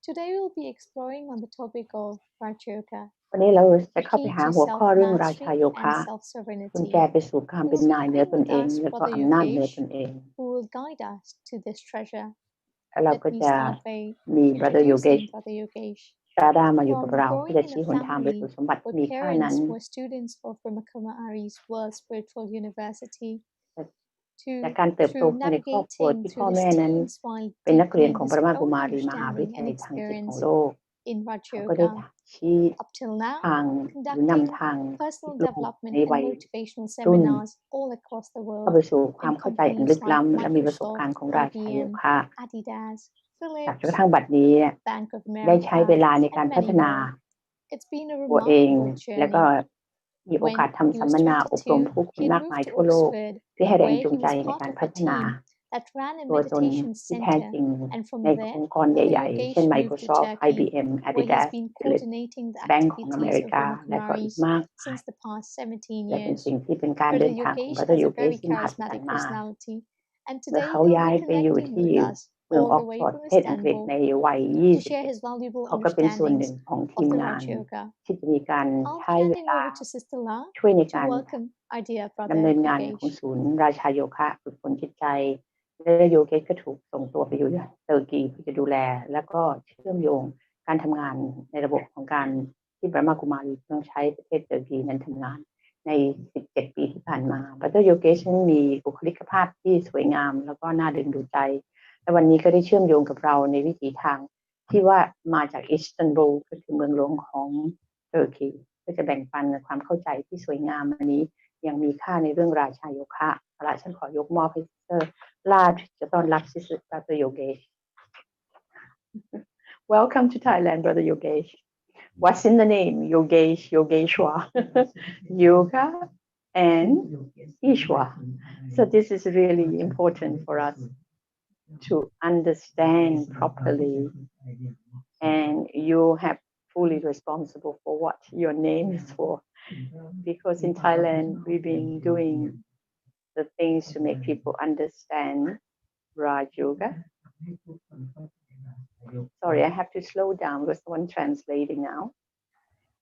Today we'll be exploring on the topic of Br.Yoga, วันนี้เราจะ the เข้าไป key หา to หัวข้อเรื่องราชา self-mastery โย and คะ กุญแจ self-sovereignty. ไปสู่การเป็น We'll be นายเหนือ having ตน with เอง us แล้วก็ Brother อำนาจเหนือ Yogesh, ตนเอง who will guide us to this treasure. แล้วเรา Let ก็ me จะ start by มี Br.Yogesh introducing Brother Yogesh. Sharda มาอยู่กับ From เราเพื่อ growing จะ in ชี้ a หนทางไปสู่ family สมบัติที่ where มีค่านั้น parents were students of Brahma Ari's World Spiritual University, จากการเติบโต through ในครอบครัว ที่ navigating พ่อ through แม่ his นั้น teens while เป็นนักเรียน deepening ของ his ปรมา own กุมารี มหาวิ understanding ทยา and ลัยทางจิตของ experience โลก in เขาก็ได้ Br.Yoga. ชี้ Up till now, ทาง หรือ conducting นำทาง personal ลูก development ใน and วัย motivational รุ่น seminars all across the เข้า world ไปสู่ควา in มเข้าใจอัน ลึ companies ก like ล้ำ และมีประสบ Microsoft, การณ์ ของราชาโย IBM, คะ Adidas, จากจนก Philips, ระทั่งบัดนี้ Bank of ได้ใช้ เว America, ลาในการ and พัฒ many นา more. It's been a ตัวเอง remarkable และก็ journey. มีโอกา When ส he ทำสัม was มนา อบรม ผู้ 22, คน he มาก moved มาย to ทั่วโลก Oxford, เพื่อให้แรง where จูง he ใจ was ใน part การ of พั a ฒนา team that ran a ตัวตน meditation ที่แท้ center. จริง And from ใน there, องค์กร ใ Brother หญ่ ๆ เช่น Yogesh moved to Microsoft Turkey, IBM where he's Adidas been Philips coordinating the แบงก์ของ อเม activities ริ of กา และก็อีก Brahma มาก Kumaris since the past 17 และเป็น years. สิ่งที่เป็นการ เดิ Brother นทางของ Yogesh Br. has a Yogesh very ที่มหัศจรร charismatic ย์มาก personality, and เมื่อ today เขา we'll ย้า be ยไปอยู่ connecting ที่ with us เมือง all อ the อก way ฟอร์ด from ประเทศอังกฤษ ใน Istanbul วัย to share his 21 valuable เขาก็เป็นส่วนหนึ่ง understandings ของที of ม the งาน Raj Yoga. ที่จะมีการ I'll ใช้ be เว handing ลา over to Sister La ช่วยใน to การ welcome our dear ดำ brother เนินงานของ Yogesh. ศูนย์ราชาโยคะฝึกฝนจิตใจ และ โยเกช ก็ถูกส่งตัวไปอยู่เตุรกีเพื่อจะดูแล และก็เชื่อมโยงการทำงานในระบบของการที่บรมกุมารีต้องใช้ประเทศเตุรกีนั้นทำงานใน 17 ปีที่ผ่านมา Br. Yogesh นั้นมีบุคลิกภาพที่สวยงาม แล้วก็น่าดึงดูดใจ และวันนี้ก็ได้เชื่อมโยงกับเราในวิถีทางที่ว่ามาจากอิสตันบูลก็คือเมืองหลวงของเตุรกีเพื่อจะแบ่งปันความเข้าใจที่สวยงามอันนี้ยังมีค่าในเรื่องราชาโยคะและฉันขอยกมอบให้ซิสเตอร์ลาจะต้อนรับซิสเตอร์ Br. Yogesh. Welcome to Thailand, Br. Yogesh. What's in the name? Yogesh, Yogeshwa, Yoga, and Ishwa. So this is really important for us to understand properly, and you have fully responsible for what your name is for, because in Thailand we've been doing the things to make people understand Raj Yoga. Sorry, I have to slow down because someone translating now.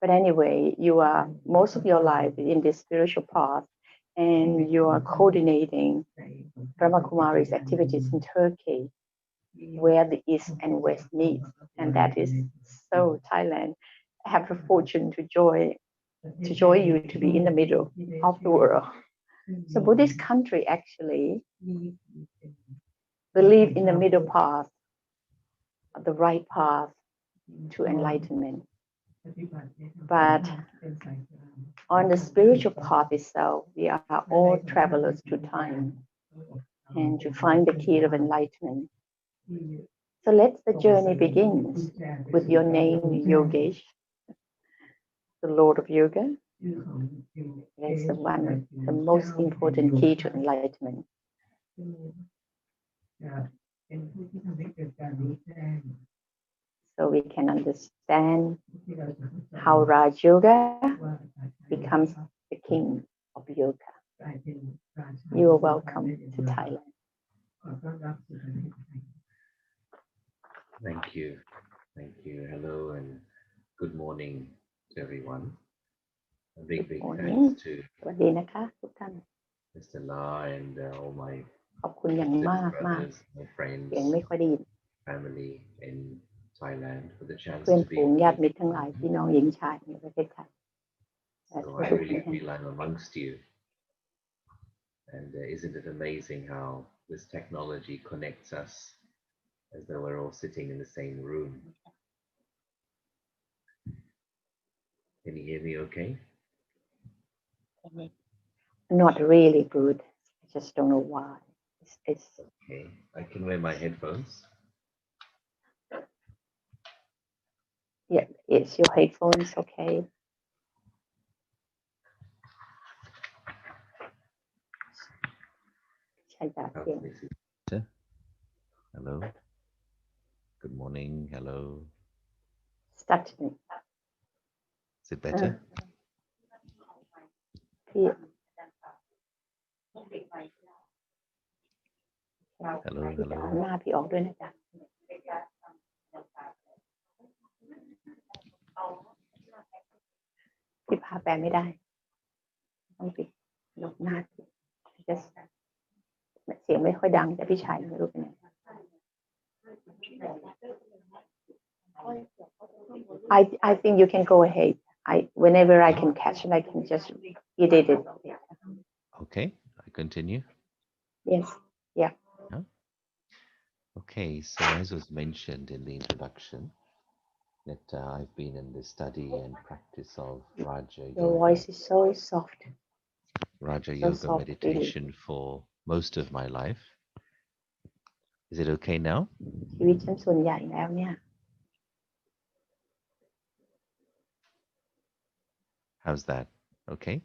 But anyway, you are most of your life in this spiritual path, and you are coordinating Brahma Kumari's activities in Turkey, where the East and West meet, and that is so Thailand. I have the fortune to join you to be in the middle of the world. So Buddhist country actually believe in the middle path, the right path to enlightenment. But on the spiritual path itself, we are all travelers through time, and to find the key of enlightenment. So let the journey begins with your name, Yogesh, the Lord of Yoga. That is the most important key to enlightenment. So we can understand how Raj Yoga becomes the king of yoga. You are welcome to Thailand. Thank you. Thank you. Hello and good morning to everyone. A big morning. thanks to สวัสดีนะคะทุกท่าน Mr. La and all my ขอบคุณอย่างมากมาก brothers, my friends, เสียงไม่ค่อยได้ยิน family in Thailand for the chance เพื่อน to be ฝูง with ญาติมิ you. ตรทั้งหลายพี่น้องหญิงชายในประเทศไทย So I really feel I'm amongst you. And isn't it amazing how this technology connects us as though we're all sitting in the same room? Can you hear me okay? Not really good. I just don't know why. It's Okay. I can wear my headphones. yeah, it's your headphones okay? Hello. Good morning. Hello. Start Is it better? Yeah. Hello. Hello. หน้าพี่ออกด้วยนะจ๊ะ พี่พาแปลไม่ได้ต้องปิดลบหน้าจะเสียงไม่ค่อยดังแต่พี่ชายไม่รู้เป็นไง I think you can go ahead. Whenever I can catch it, I can just edit it. Okay, I continue. Yes. Yeah. Okay, so as was mentioned in the introduction, that I've been in the study and practice of Raja Your Yoga, voice is so soft. Raja so Yoga soft, meditation for most of my life. Is it okay now? ชีวิตฉันส่วนใหญ่แล้วเนี่ย How's that? Okay.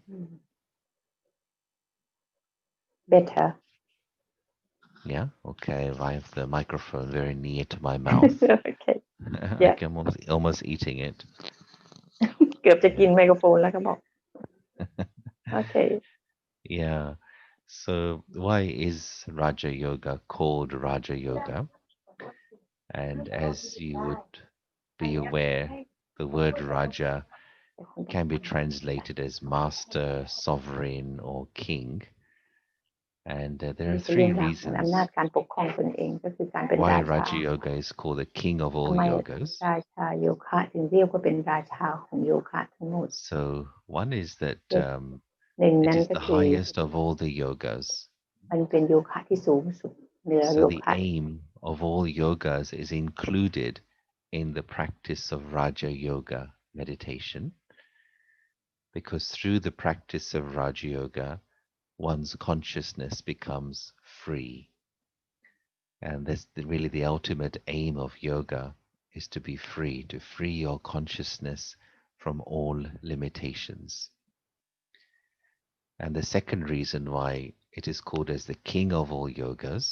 Better. Yeah. Okay. I have the microphone very near to my mouth. Okay. Yeah. I'm almost eating it. เกือบจะกินไมโครโฟนแล้วก็บอก Okay. Yeah. So why is Raja Yoga called Raja Yoga? And as you would be aware, the word Raja can be translated as master, sovereign, or king. And there are 3 reasons อำนาจการปกครองตนเองก็คือการเป็น why ราชา Raja Yoga is called the king of ทำ all ไม yogas. ราชาโยคะถึงเรียกว่าเป็นราชาของโยคะทั้งหมด So one is that หนึ่ง it นั้น is ก็ the คือ highest of all the yogas. มันเป็นโยคะที่สูงสุดเหนือ So โย the คะ aim of all yogas is included in the practice of Raja Yoga meditation, because through the practice of Raja Yoga, one's consciousness becomes free. And that's really the ultimate aim of yoga, is to be free, to free your consciousness from all limitations. And the second reason why it is called as the king of all yogas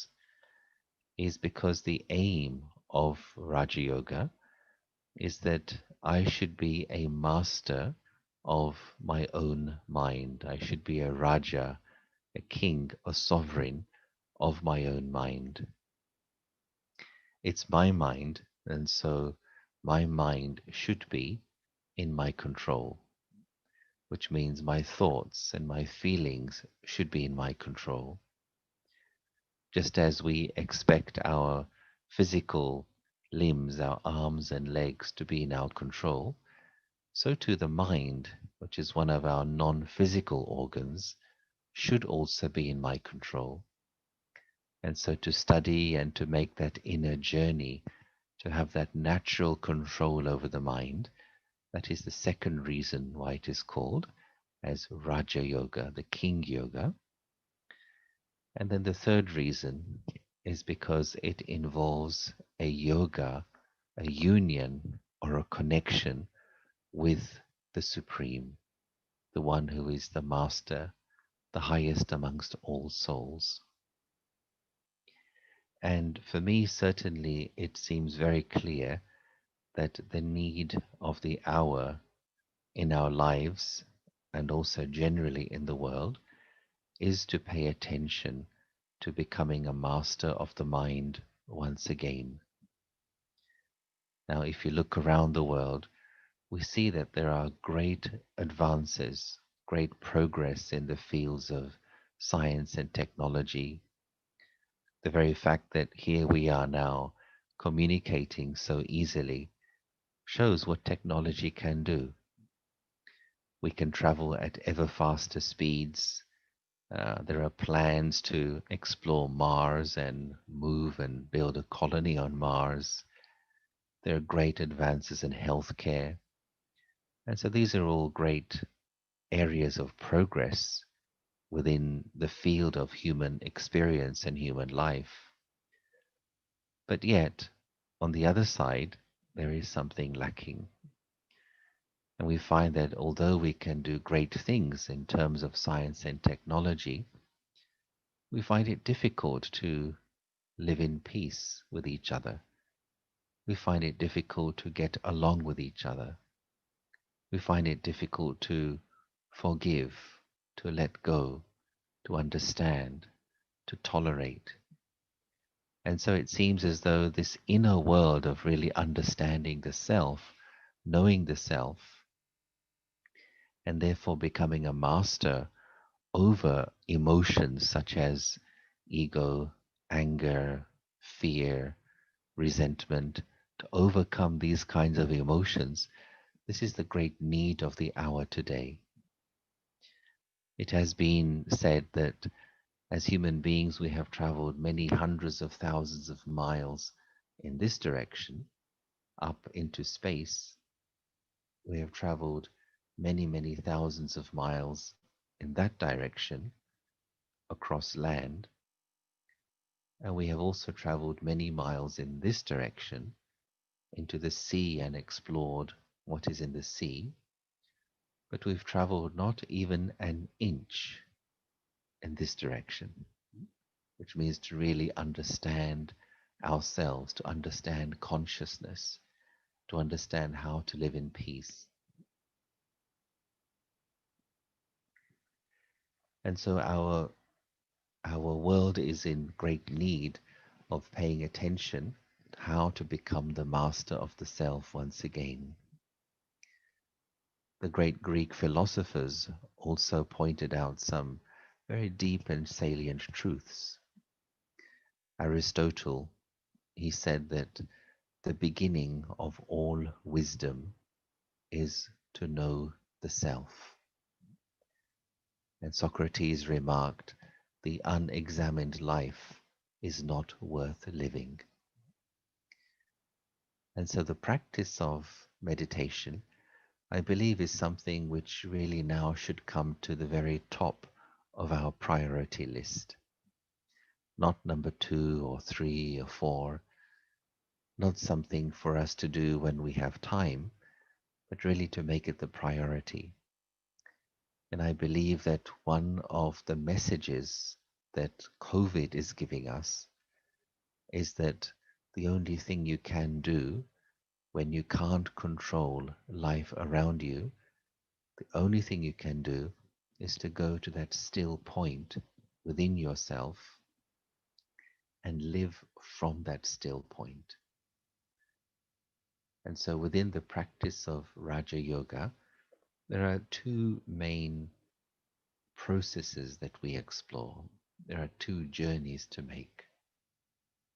is because the aim of Raja Yoga is that I should be a master of my own mind. I should be a Raja, a king, a sovereign of my own mind. It's my mind, and so my mind should be in my control, which means my thoughts and my feelings should be in my control. Just as we expect our physical limbs, our arms and legs to be in our control, so too the mind, which is one of our non-physical organs, should also be in my control. And so to study and to make that inner journey, to have that natural control over the mind, that is the second reason why it is called as Raja Yoga, the King Yoga. And then the third reason is because it involves a yoga, a union or a connection with the Supreme, the one who is the Master, the highest amongst all souls. And for me, certainly, it seems very clear that the need of the hour in our lives, and also generally in the world, is to pay attention to becoming a master of the mind once again. Now, if you look around the world, we see that there are great advances, great progress in the fields of science and technology. The very fact that here we are now communicating so easily shows what technology can do. We can travel at ever faster speeds. There are plans to explore Mars and move and build a colony on Mars. There are great advances in healthcare. And so these are all great areas of progress within the field of human experience and human life. But yet, on the other side, there is something lacking. And we find that although we can do great things in terms of science and technology, we find it difficult to live in peace with each other. We find it difficult to get along with each other. We find it difficult to forgive, to let go, to understand, to tolerate. And so it seems as though this inner world of really understanding the self, knowing the self, and therefore becoming a master over emotions such as ego, anger, fear, resentment, to overcome these kinds of emotions. This is the great need of the hour today. It has been said that as human beings, we have traveled many hundreds of thousands of miles in this direction, up into space. We have traveled many, many thousands of miles in that direction across land. And we have also traveled many miles in this direction into the sea and explored what is in the sea. But we've traveled not even an inch in this direction, which means to really understand ourselves, to understand consciousness, to understand how to live in peace. And so our world is in great need of paying attention to how to become the master of the self once again. The great Greek philosophers also pointed out some very deep and salient truths. Aristotle, he said that the beginning of all wisdom is to know the self. And Socrates remarked, the unexamined life is not worth living. And so the practice of meditation, I believe, is something which really now should come to the very top of our priority list. Not number 2 or 3 or 4, not something for us to do when we have time, but really to make it the priority. And I believe that one of the messages that COVID is giving us is that the only thing you can do when you can't control life around you, the only thing you can do is to go to that still point within yourself and live from that still point. And so within the practice of Raja Yoga, there are 2 main processes that we explore. There are 2 journeys to make.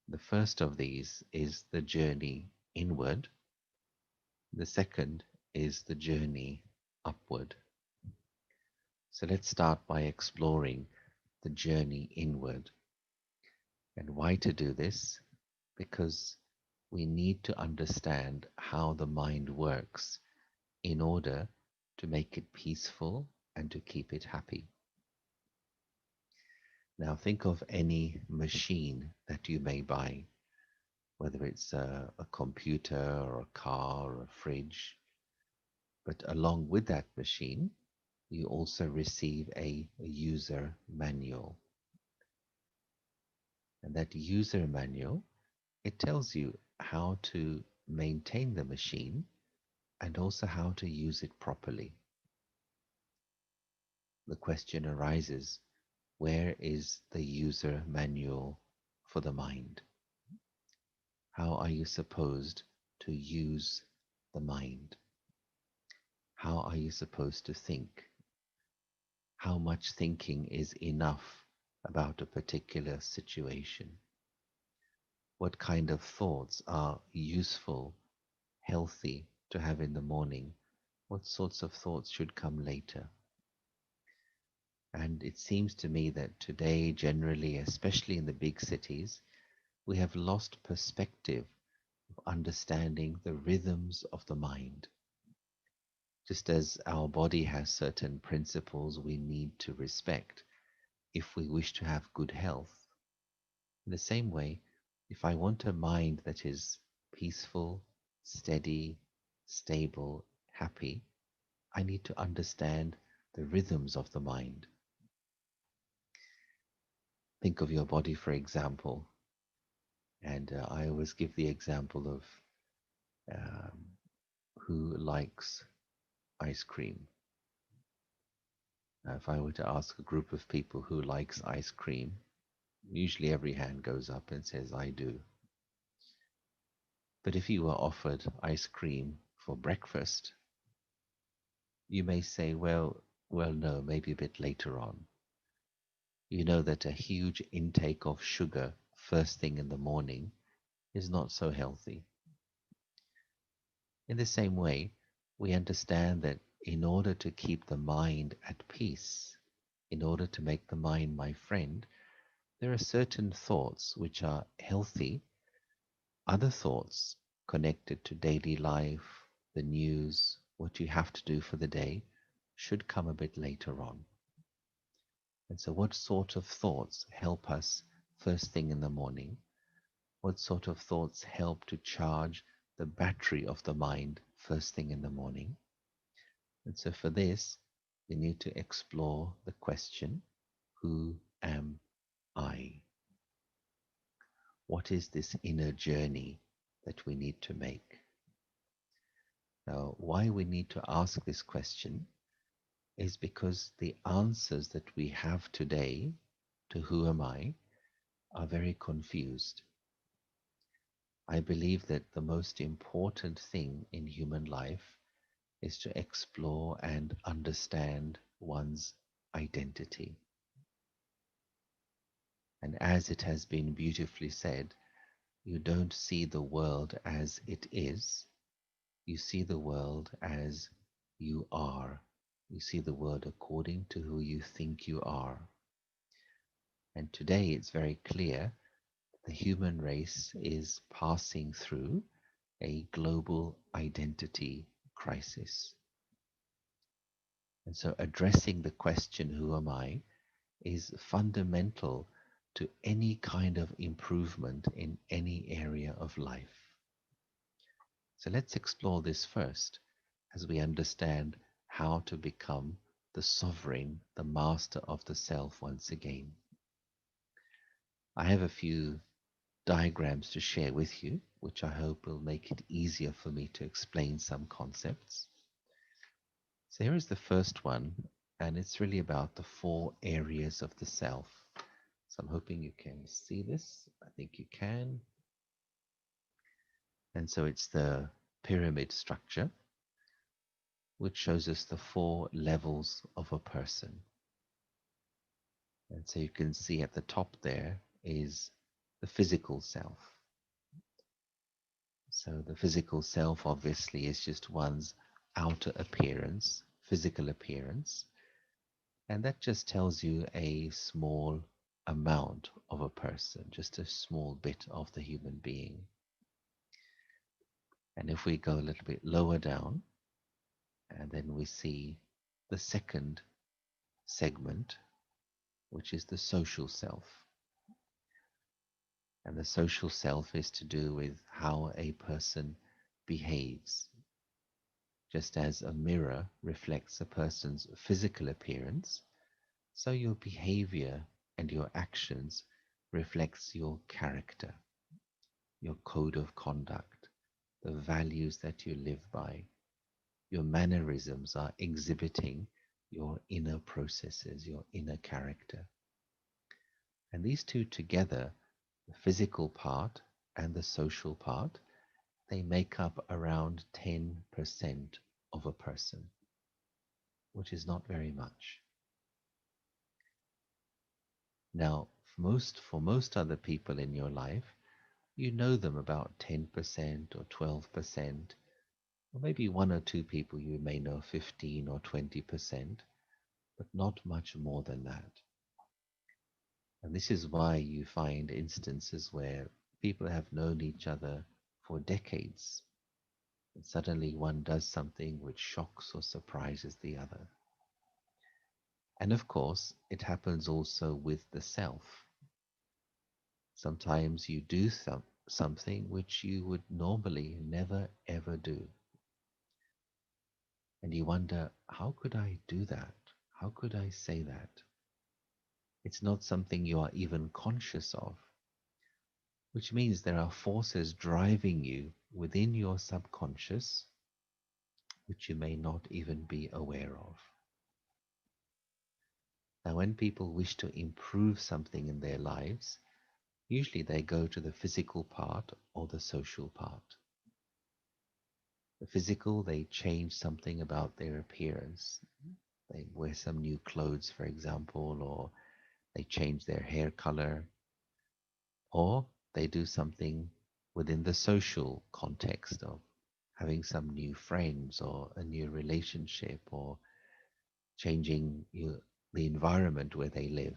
The first of these is the journey inward. The second is the journey upward. So let's start by exploring the journey inward. And why to do this? Because we need to understand how the mind works in order to make it peaceful and to keep it happy. Now think of any machine that you may buy, whether it's a computer or a car or a fridge. But along with that machine, you also receive a user manual. And that user manual, it tells you how to maintain the machine and also how to use it properly. The question arises, where is the user manual for the mind? How are you supposed to use the mind? How are you supposed to think? How much thinking is enough about a particular situation? What kind of thoughts are useful, healthy to have in the morning? What sorts of thoughts should come later? And it seems to me that today, generally, especially in the big cities, we have lost perspective of understanding the rhythms of the mind. Just as our body has certain principles we need to respect if we wish to have good health, in the same way, if I want a mind that is peaceful, steady, stable, happy, I need to understand the rhythms of the mind. Think of your body, for example, and I always give the example of who likes ice cream. Now, if I were to ask a group of people who likes ice cream, usually every hand goes up and says, I do. But if you were offered ice cream for breakfast, You may say, well, no, maybe a bit later on. You know that a huge intake of sugar first thing in the morning is not so healthy. In the same way, we understand that in order to keep the mind at peace, in order to make the mind my friend, there are certain thoughts which are healthy, other thoughts connected to daily life, the news, what you have to do for the day, should come a bit later on. And so, what sort of thoughts help us first thing in the morning? What sort of thoughts help to charge the battery of the mind first thing in the morning? And so, for this, we need to explore the question, who am I? What is this inner journey that we need to make? Now, why we need to ask this question is because the answers that we have today to who am I are very confused. I believe that the most important thing in human life is to explore and understand one's identity. And as it has been beautifully said, you don't see the world as it is, you see the world as you are. You see the world according to who you think you are. And today it's very clear the human race is passing through a global identity crisis. And so addressing the question, who am I, is fundamental to any kind of improvement in any area of life. So let's explore this first as we understand how to become the sovereign, the master of the self once again. I have a few diagrams to share with you, which I hope will make it easier for me to explain some concepts. So here is the first one, and it's really about the 4 areas of the self. So I'm hoping you can see this. I think you can. And so it's the pyramid structure, which shows us the 4 levels of a person. And so you can see at the top there is the physical self. So the physical self obviously is just one's outer appearance, physical appearance. And that just tells you a small amount of a person, just a small bit of the human being. And if we go a little bit lower down, and then we see the second segment, which is the social self. And the social self is to do with how a person behaves. Just as a mirror reflects a person's physical appearance, so your behavior and your actions reflects your character, your code of conduct, the values that you live by. Your mannerisms are exhibiting your inner processes, your inner character. And these two together, the physical part and the social part, they make up around 10% of a person, which is not very much. Now, for most other people in your life, you know them about 10% or 12%, or maybe 1 or 2 people you may know 15 or 20%, but not much more than that. And this is why you find instances where people have known each other for decades, and suddenly one does something which shocks or surprises the other. And of course, it happens also with the self. Sometimes you do something which you would normally never ever do. And you wonder, how could I do that? How could I say that? It's not something you are even conscious of, which means there are forces driving you within your subconscious, which you may not even be aware of. Now, when people wish to improve something in their lives, usually they go to the physical part or the social part. The physical, they change something about their appearance. They wear some new clothes, for example, or they change their hair color, or they do something within the social context of having some new friends or a new relationship or changing the environment where they live.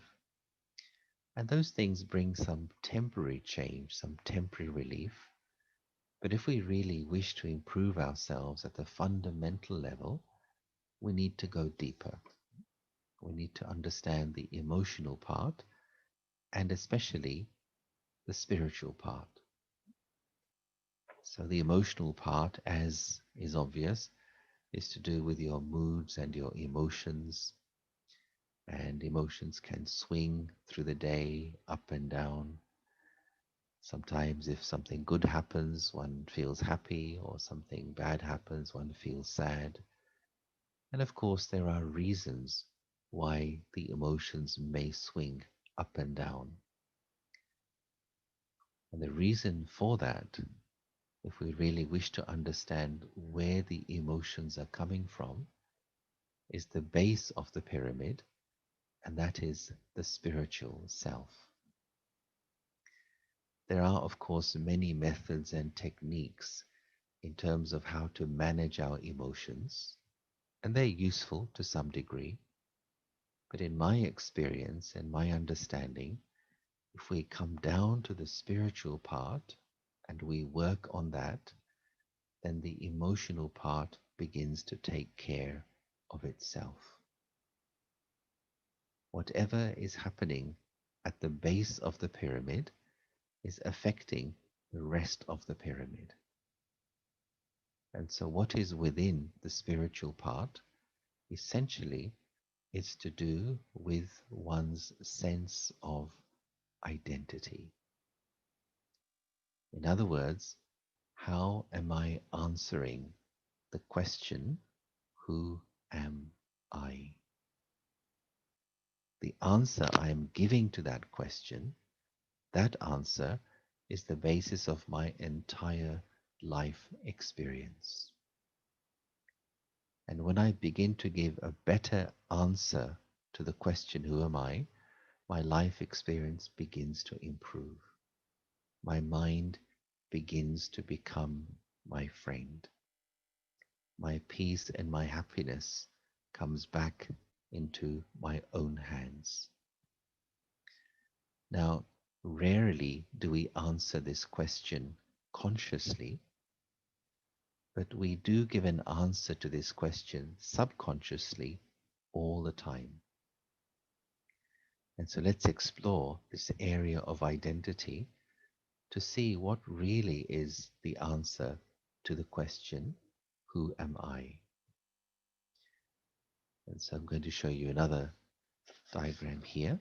And those things bring some temporary change, some temporary relief. But if we really wish to improve ourselves at the fundamental level, we need to go deeper. We need to understand the emotional part and especially the spiritual part. So the emotional part, as is obvious, is to do with your moods and your emotions. And emotions can swing through the day, up and down. Sometimes if something good happens, one feels happy, or something bad happens, one feels sad. And of course, there are reasons why the emotions may swing up and down. And the reason for that, if we really wish to understand where the emotions are coming from, is the base of the pyramid, and that is the spiritual self. There are, of course, many methods and techniques in terms of how to manage our emotions, and they're useful to some degree. But in my experience and my understanding, if we come down to the spiritual part and we work on that, then the emotional part begins to take care of itself. Whatever is happening at the base of the pyramid is affecting the rest of the pyramid. And so what is within the spiritual part essentially is to do with one's sense of identity. In other words, how am I answering the question, who am I? The answer I am giving to that question, that answer is the basis of my entire life experience. And when I begin to give a better answer to the question, who am I? My life experience begins to improve. My mind begins to become my friend. My peace and my happiness comes back into my own hands. Now, rarely do we answer this question consciously, but we do give an answer to this question subconsciously all the time. And so let's explore this area of identity to see what really is the answer to the question, who am I? And so I'm going to show you another diagram here.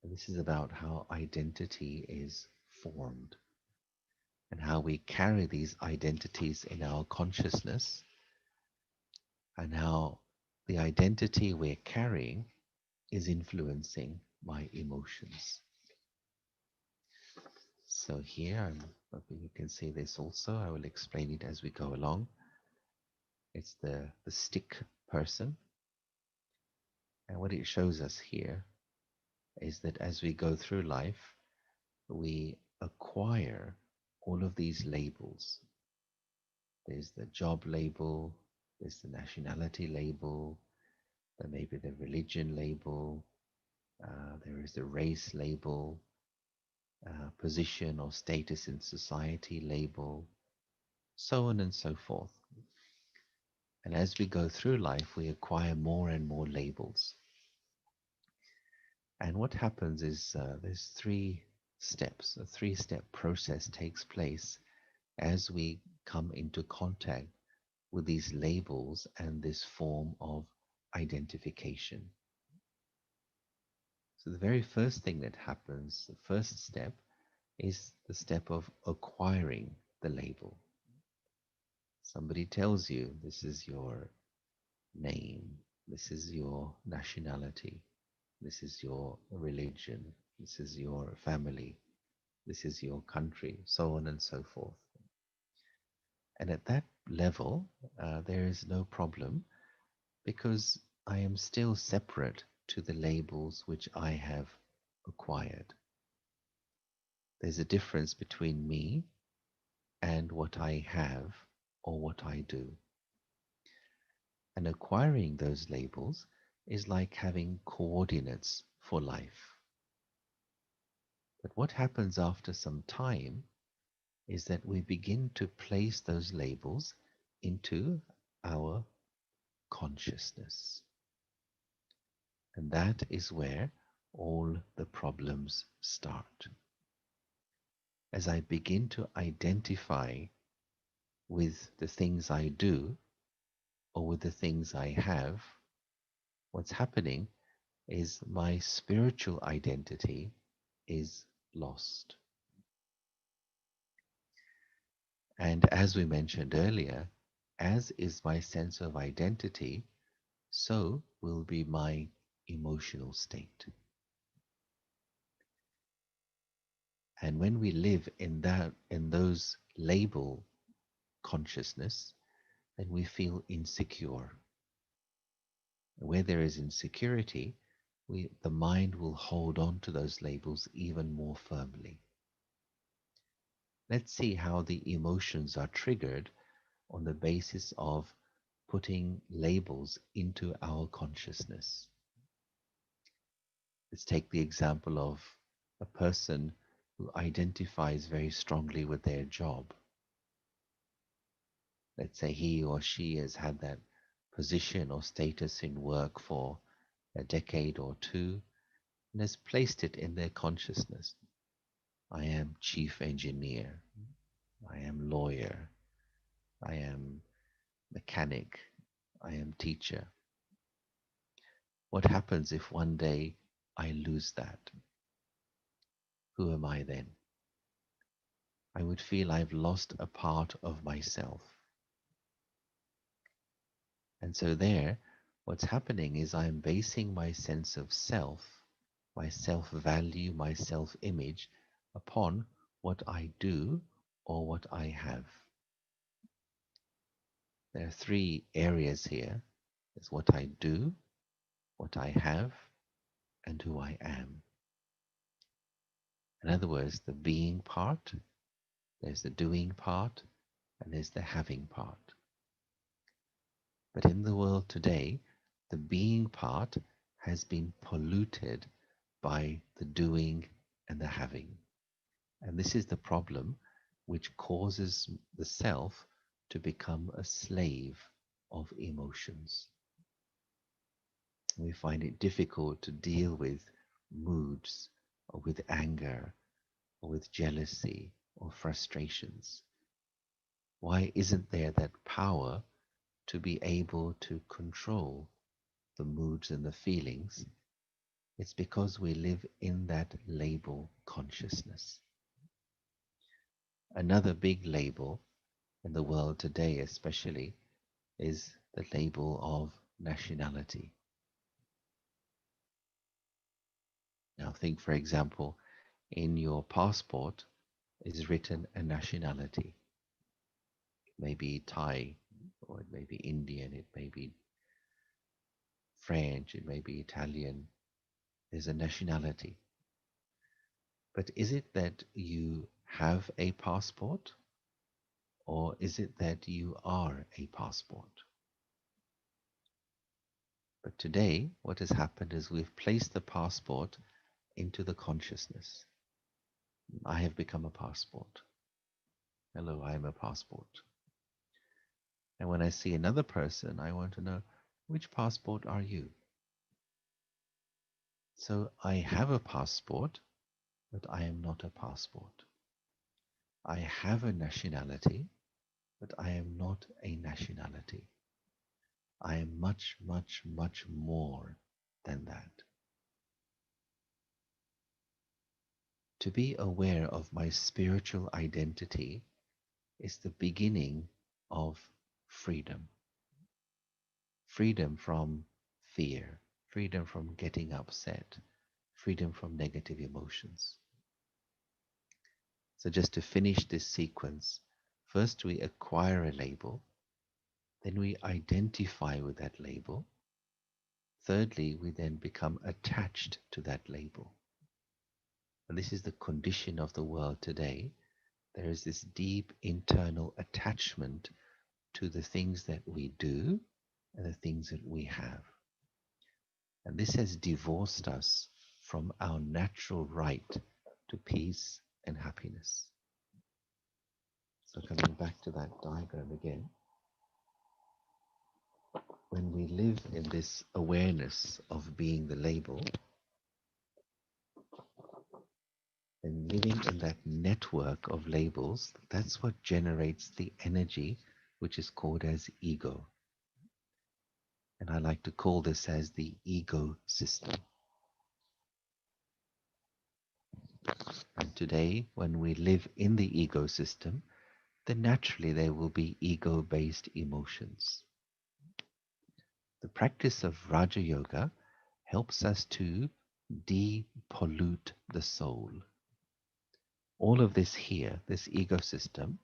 And this is about how identity is formed and how we carry these identities in our consciousness and how the identity we're carrying is influencing my emotions. So here, I'm hoping you can see this also. I will explain it as we go along. It's the stick person. And what it shows us here is that as we go through life, we acquire all of these labels. There's the job label, there's the nationality label, there may be the religion label, there is the race label, position or status in society label, so on and so forth. And as we go through life, we acquire more and more labels. And what happens is there's three steps. A three-step process takes place as we come into contact with these labels and this form of identification. So the very first thing that happens, the first step, is the step of acquiring the label. Somebody tells you this is your name, this is your nationality, this is your religion, this is your family, this is your country, so on and so forth. And at that level, there is no problem because I am still separate to the labels which I have acquired. There's a difference between me and what I have or what I do. And acquiring those labels is like having coordinates for life. But what happens after some time is that we begin to place those labels into our consciousness. And that is where all the problems start. As I begin to identify with the things I do or with the things I have, what's happening is my spiritual identity is lost. And as we mentioned earlier, as is my sense of identity, so will be my emotional state. And when we live in those label consciousness, then we feel insecure. Where there is insecurity, the mind will hold on to those labels even more firmly. Let's see how the emotions are triggered on the basis of putting labels into our consciousness. Let's take the example of a person who identifies very strongly with their job. Let's say he or she has had that position or status in work for a decade or two and has placed it in their consciousness. I am chief engineer. I am lawyer. I am mechanic. I am teacher. What happens if one day I lose that? Who am I then? I would feel I've lost a part of myself. And so there, what's happening is I'm basing my sense of self, my self-value, my self-image upon what I do or what I have. There are three areas here. There's what I do, what I have, and who I am. In other words, the being part, there's the doing part, and there's the having part. But in the world today, the being part has been polluted by the doing and the having. And this is the problem which causes the self to become a slave of emotions. We find it difficult to deal with moods or with anger or with jealousy or frustrations. Why isn't there that power to be able to control the moods and the feelings? It's because we live in that label consciousness. Another big label in the world today especially is the label of nationality. Now think, for example, in your passport is written a nationality. It may be Thai, or it may be Indian, it may be French, it may be Italian. There's a nationality. But is it that you have a passport, or is it that you are a passport? But today, what has happened is we've placed the passport into the consciousness. I have become a passport. Hello, I am a passport. And when I see another person, I want to know, which passport are you? So I have a passport, but I am not a passport. I have a nationality, but I am not a nationality. I am much, much, much more than that. To be aware of my spiritual identity is the beginning of freedom. Freedom from fear, freedom from getting upset, freedom from negative emotions. So just to finish this sequence, First, we acquire a label, then we identify with that label. Thirdly, we then become attached to that label. And this is the condition of the world today. There is this deep internal attachment to the things that we do and the things that we have. And this has divorced us from our natural right to peace and happiness. So coming back to that diagram again, when we live in this awareness of being the label, and living in that network of labels, that's what generates the energy which is called as ego. And I like to call this as the ego system. And today, when we live in the ego system, then naturally there will be ego-based emotions. The practice of Raja Yoga helps us to depollute the soul. All of this here, this ecosystem,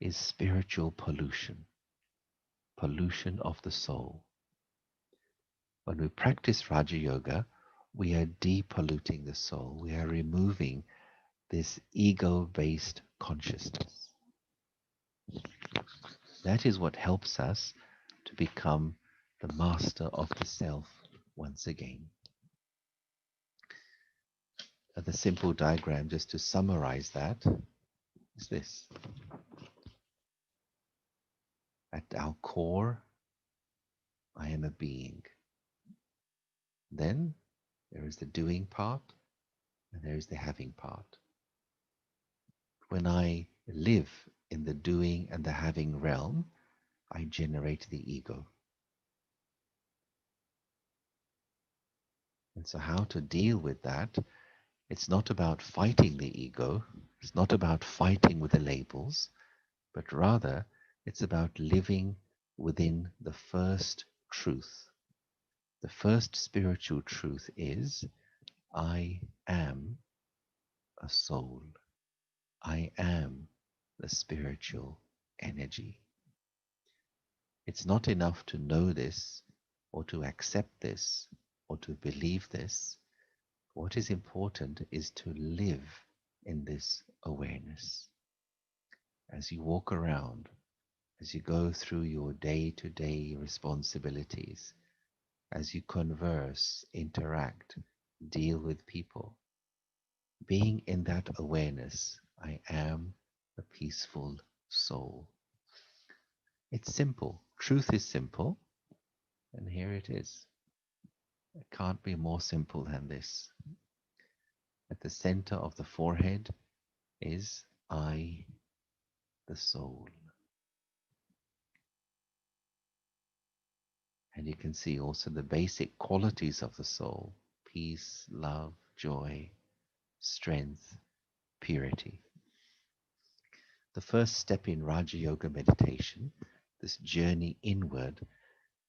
is spiritual pollution, pollution of the soul. When we practice Raja Yoga, we are depolluting the soul. We are removing this ego-based consciousness. That is what helps us to become the master of the self once again. The simple diagram, just to summarize that, is this. At our core, I am a being. Then there is the doing part, and there is the having part. When I live in the doing and the having realm, I generate the ego. And so how to deal with that, it's not about fighting the ego, it's not about fighting with the labels, but rather it's about living within the first truth. The first spiritual truth is, I am a soul. I am the spiritual energy. It's not enough to know this or to accept this or to believe this. What is important is to live in this awareness. As you walk around, as you go through your day-to-day responsibilities, as you converse, interact, deal with people, being in that awareness, I am a peaceful soul. It's simple. Truth is simple, and here it is. It can't be more simple than this. At the center of the forehead is I, the soul. And you can see also the basic qualities of the soul: peace, love, joy, strength, purity. The first step in Raja Yoga meditation, this journey inward,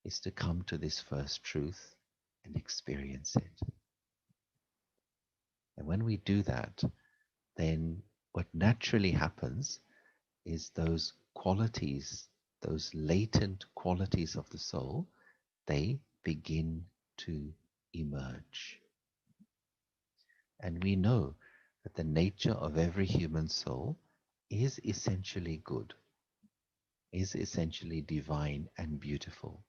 is to come to this first truth and experience it. And when we do that, then what naturally happens is those qualities, those latent qualities of the soul, they begin to emerge. And we know that the nature of every human soul is essentially good, is essentially divine and beautiful.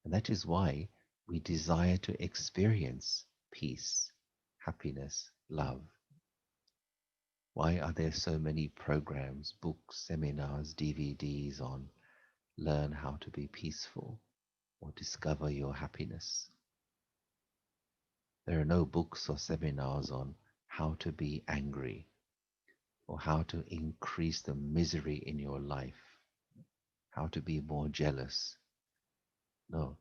And that is why we desire to experience peace, happiness, love. Why are there so many programs, books, seminars, DVDs on learn how to be peaceful or discover your happiness? There are no books or seminars on how to be angry or how to increase the misery in your life, how to be more jealous. No,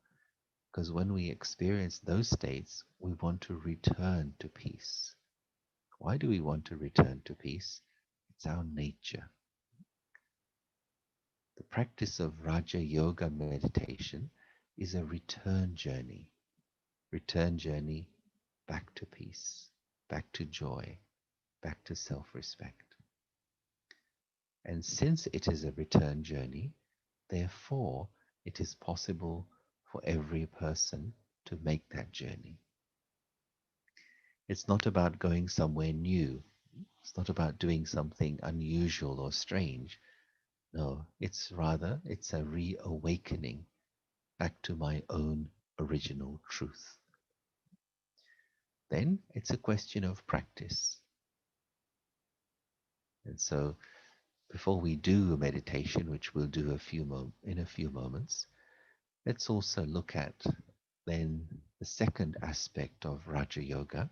because when we experience those states, we want to return to peace. Why do we want to return to peace? It's our nature. The practice of Raja Yoga meditation is a return journey back to peace, back to joy, back to self-respect. And since it is a return journey, therefore it is possible for every person to make that journey. It's not about going somewhere new. It's not about doing something unusual or strange. No, it's a reawakening back to my own original truth. Then it's a question of practice. And so before we do a meditation, which we'll do in a few moments, let's also look at then the second aspect of Raja Yoga,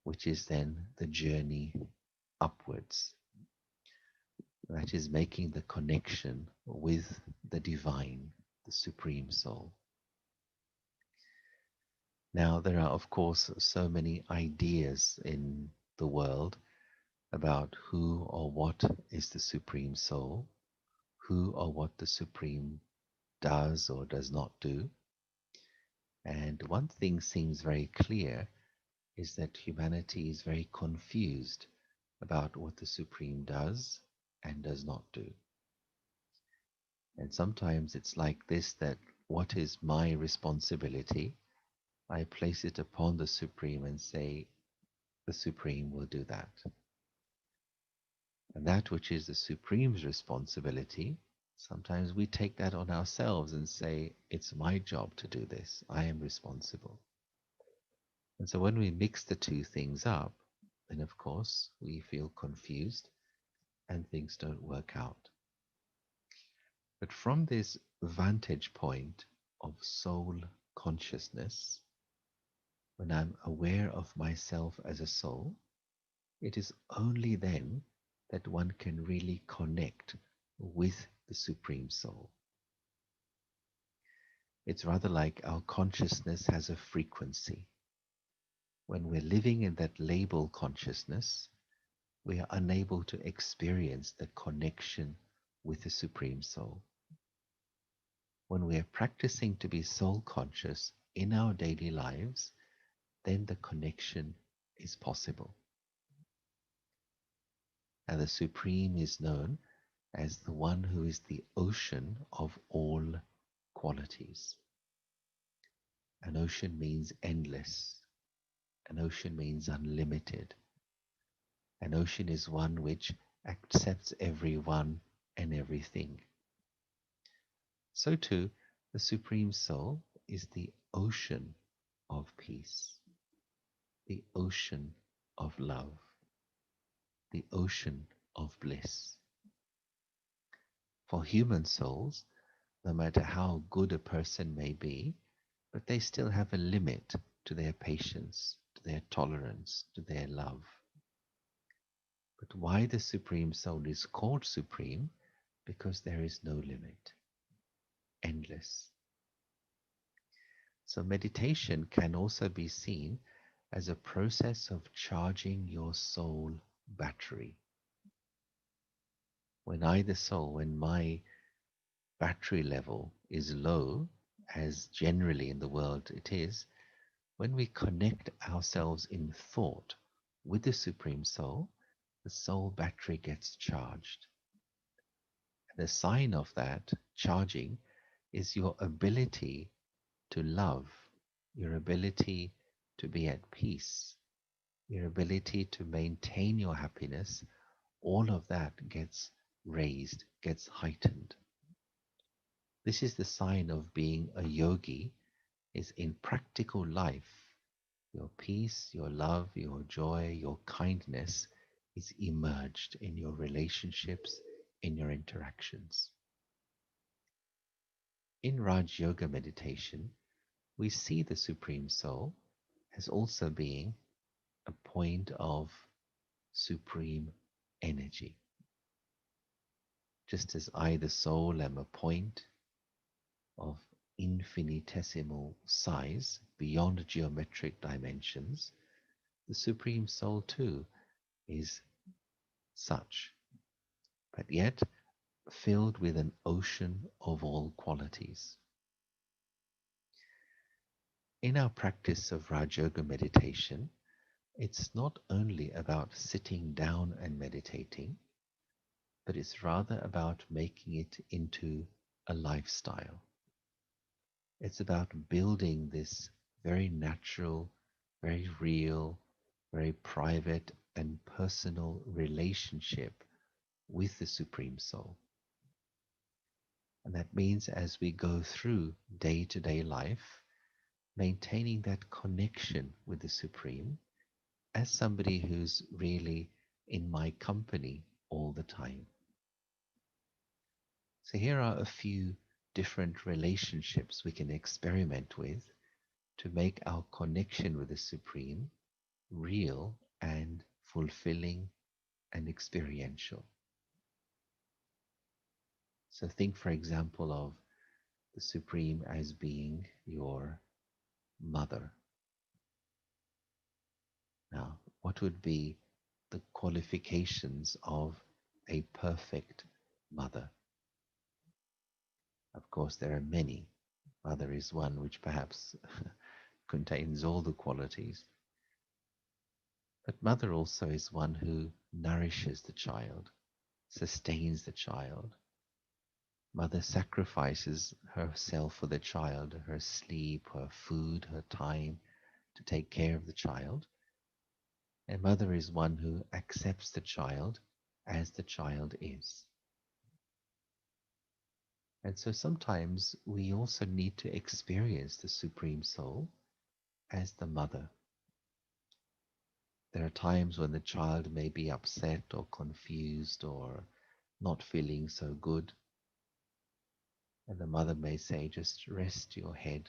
which is then the journey upwards. That is making the connection with the divine, the Supreme Soul. Now, there are, of course, so many ideas in the world about who or what is the Supreme Soul, who or what the Supreme does or does not do. And one thing seems very clear is that humanity is very confused about what the Supreme does and does not do. And sometimes it's like this, that what is my responsibility, I place it upon the Supreme and say, the Supreme will do that. And that which is the Supreme's responsibility, sometimes we take that on ourselves and say, it's my job to do this. I am responsible. And so when we mix the two things up, then of course we feel confused and things don't work out. But from this vantage point of soul consciousness, when I'm aware of myself as a soul, it is only then that one can really connect with the Supreme Soul. It's rather like our consciousness has a frequency. When we're living in that label consciousness, we are unable to experience the connection with the Supreme Soul. When we are practicing to be soul conscious in our daily lives, then the connection is possible. And the Supreme is known as the one who is the ocean of all qualities. An ocean means endless. An ocean means unlimited. An ocean is one which accepts everyone and everything. So too, the Supreme Soul is the ocean of peace, the ocean of love, the ocean of bliss. For human souls, no matter how good a person may be, but they still have a limit to their patience, to their tolerance, to their love. But why the Supreme Soul is called Supreme? Because there is no limit, endless. So meditation can also be seen as a process of charging your soul battery. When my battery level is low, as generally in the world it is, when we connect ourselves in thought with the Supreme Soul, the soul battery gets charged. And the sign of that charging is your ability to love, your ability to be at peace, your ability to maintain your happiness. All of that gets raised, gets heightened. This is the sign of being a yogi, is in practical life. Your peace, your love, your joy, your kindness is emerged in your relationships, in your interactions. In Raj Yoga meditation, we see the Supreme Soul as also being a point of supreme energy. Just as I, the soul, am a point of infinitesimal size beyond geometric dimensions, the Supreme Soul too is such, but yet filled with an ocean of all qualities. In our practice of Raj Yoga meditation, it's not only about sitting down and meditating, but it's rather about making it into a lifestyle. It's about building this very natural, very real, very private and personal relationship with the Supreme Soul. And that means as we go through day to day life, maintaining that connection with the Supreme as somebody who's really in my company all the time. So here are a few different relationships we can experiment with to make our connection with the Supreme real and fulfilling and experiential. So think, for example, of the Supreme as being your mother. Now, what would be the qualifications of a perfect mother? Of course, there are many. Mother is one which perhaps contains all the qualities. But mother also is one who nourishes the child, sustains the child. Mother sacrifices herself for the child, her sleep, her food, her time to take care of the child. And mother is one who accepts the child as the child is. And so sometimes we also need to experience the Supreme Soul as the mother. There are times when the child may be upset or confused or not feeling so good. And the mother may say, just rest your head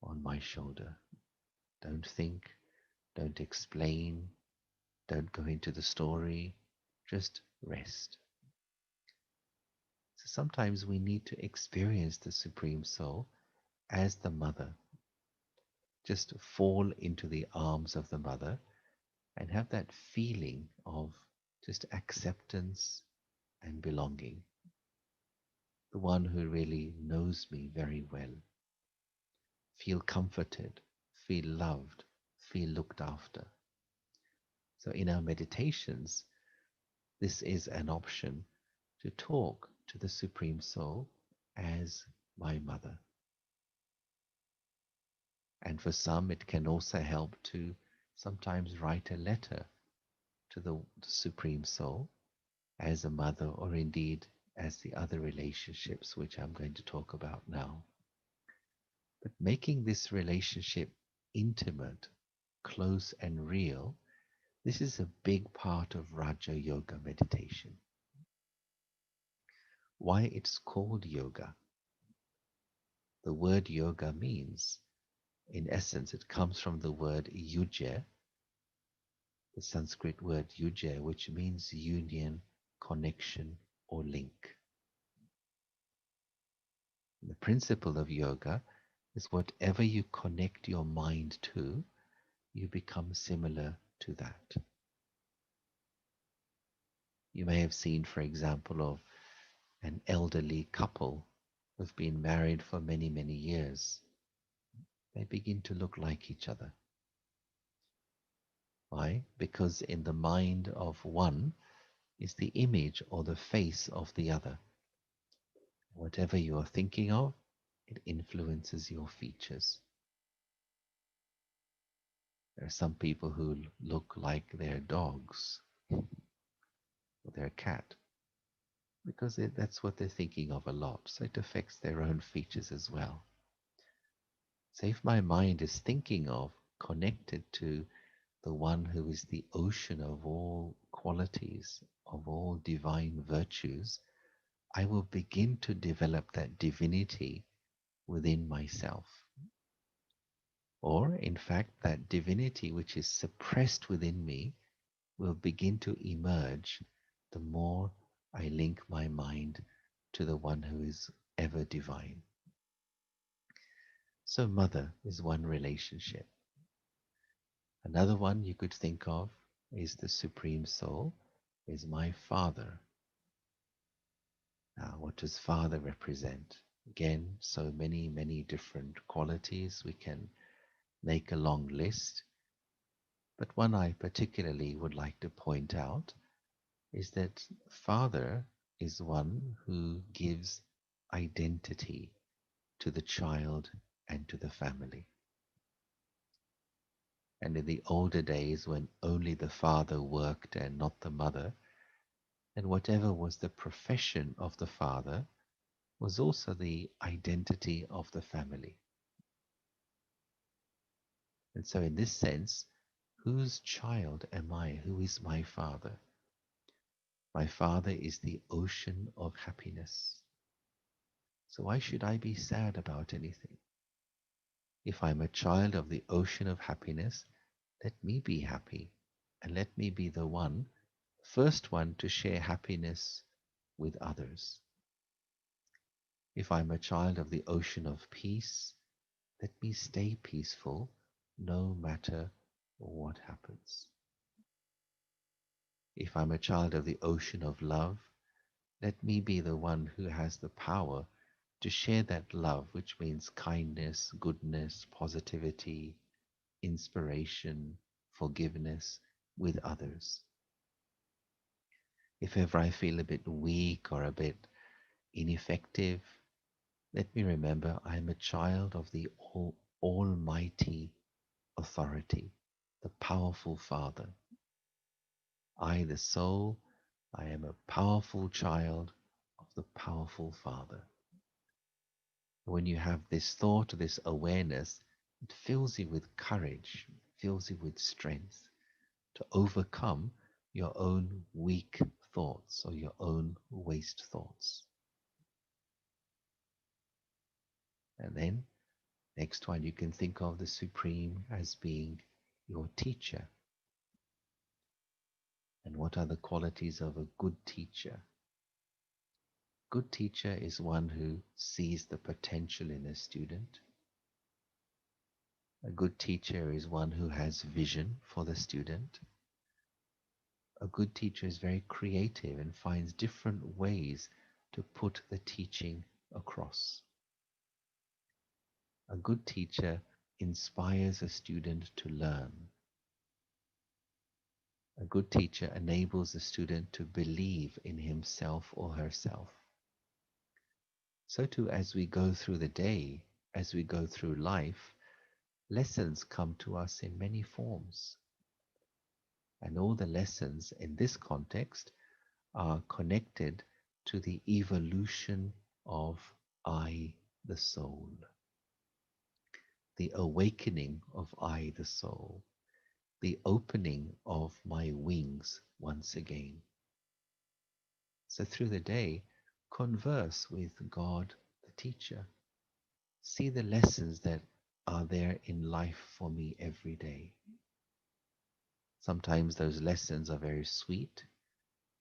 on my shoulder. Don't think, don't explain, don't go into the story, just rest. So sometimes we need to experience the Supreme Soul as the mother. Just fall into the arms of the mother and have that feeling of just acceptance and belonging. The one who really knows me very well. Feel comforted, feel loved, feel looked after. So in our meditations, this is an option to talk to the Supreme Soul as my mother. And for some, it can also help to sometimes write a letter to the Supreme Soul as a mother, or indeed as the other relationships which I'm going to talk about now. But making this relationship intimate, close, and real, this is a big part of Raja Yoga meditation. Why it's called yoga? The word yoga means, in essence, it comes from the word yuja, the Sanskrit word yuja, which means union, connection, or link. The principle of yoga is whatever you connect your mind to, you become similar to that. You may have seen, for example, of an elderly couple who've been married for many, many years. They begin to look like each other. Why? Because in the mind of one is the image or the face of the other. Whatever you are thinking of, it influences your features. There are some people who look like their dogs or their cat because that's what they're thinking of a lot. So it affects their own features as well. So if my mind is thinking of, connected to the one who is the ocean of all qualities, of all divine virtues, I will begin to develop that divinity within myself. Or, in fact, that divinity which is suppressed within me will begin to emerge the more I link my mind to the one who is ever divine. So mother is one relationship. Another one you could think of is the Supreme Soul, is my father. Now, what does father represent? Again, so many, many different qualities. We can make a long list. But one I particularly would like to point out is that father is one who gives identity to the child and to the family. And in the older days, when only the father worked and not the mother, then whatever was the profession of the father was also the identity of the family. And so, in this sense, whose child am I? Who is my father? My father is the ocean of happiness. So, why should I be sad about anything? If I'm a child of the ocean of happiness, let me be happy and let me be the first one to share happiness with others. If I'm a child of the ocean of peace, let me stay peaceful no matter what happens. If I'm a child of the ocean of love, let me be the one who has the power to share that love, which means kindness, goodness, positivity, inspiration, forgiveness with others. If ever I feel a bit weak or a bit ineffective, let me remember I am a child of the Almighty Authority, the powerful Father. I, the soul, I am a powerful child of the powerful Father. When you have this thought, this awareness, it fills you with courage, fills you with strength to overcome your own weak thoughts or your own waste thoughts. And then, next one, you can think of the Supreme as being your teacher. And what are the qualities of a good teacher? Good teacher is one who sees the potential in a student. A good teacher is one who has vision for the student. A good teacher is very creative and finds different ways to put the teaching across. A good teacher inspires a student to learn. A good teacher enables the student to believe in himself or herself. So too, as we go through the day, as we go through life, lessons come to us in many forms. And all the lessons in this context are connected to the evolution of I, the soul, the awakening of I, the soul, the opening of my wings once again. So through the day, converse with God, the teacher. See the lessons that are there in life for me every day. Sometimes those lessons are very sweet.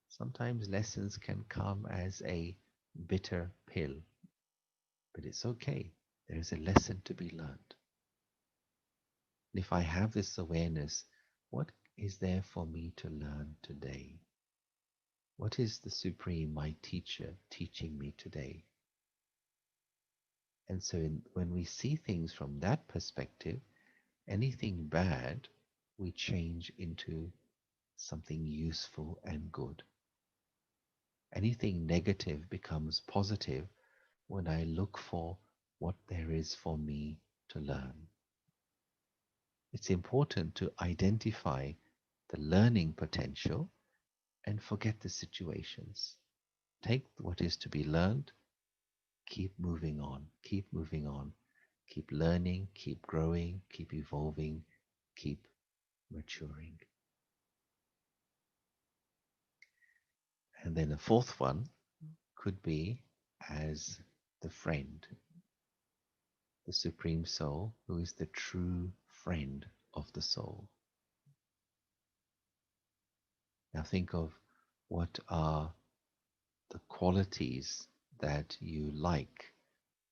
Sometimes lessons can come as a bitter pill. But it's okay. There is a lesson to be learned. And if I have this awareness, what is there for me to learn today? What is the Supreme, my teacher, teaching me today? And so when we see things from that perspective, anything bad, we change into something useful and good. Anything negative becomes positive when I look for what there is for me to learn. It's important to identify the learning potential and forget the situations. Take what is to be learned, keep moving on, keep moving on, keep learning, keep growing, keep evolving, keep maturing. And then the fourth one could be as the friend, the Supreme Soul, who is the true friend of the soul. Now think of what are the qualities that you like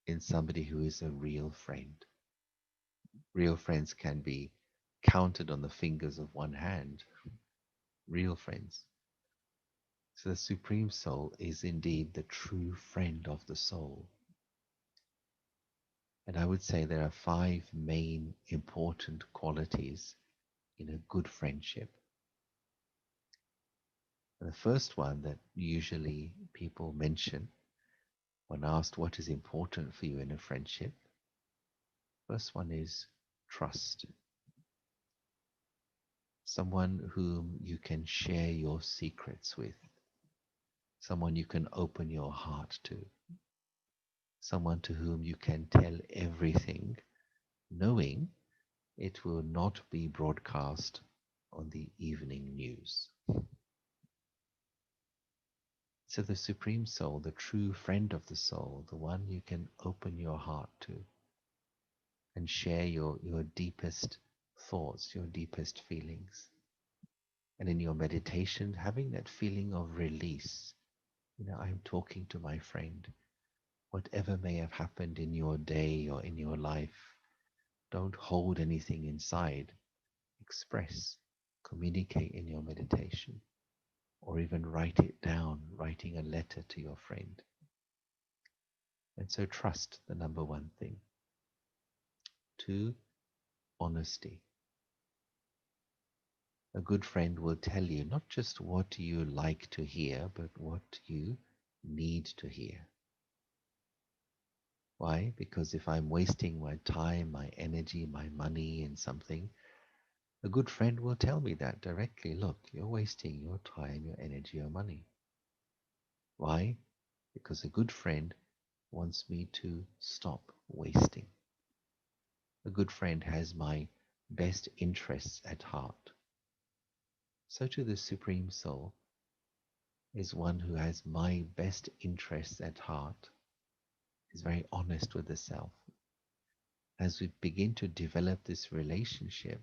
in somebody who is a real friend. Real friends can be counted on the fingers of one hand. Real friends. So the Supreme Soul is indeed the true friend of the soul. And I would say there are 5 main important qualities in a good friendship. And the first one that usually people mention when asked what is important for you in a friendship, first one is trust. Someone whom you can share your secrets with, someone you can open your heart to, someone to whom you can tell everything, knowing it will not be broadcast on the evening news. So the Supreme Soul, the true friend of the soul, the one you can open your heart to and share your deepest thoughts, your deepest feelings. And in your meditation, having that feeling of release. I'm talking to my friend. Whatever may have happened in your day or in your life, don't hold anything inside. Express, communicate in your meditation, or even write it down, writing a letter to your friend. And so trust, the number one thing. 2, honesty. A good friend will tell you not just what you like to hear, but what you need to hear. Why? Because if I'm wasting my time, my energy, my money in something, a good friend will tell me that directly. Look, you're wasting your time, your energy, your money. Why? Because a good friend wants me to stop wasting. A good friend has my best interests at heart. So too the Supreme Soul is one who has my best interests at heart, is very honest with the self. As we begin to develop this relationship,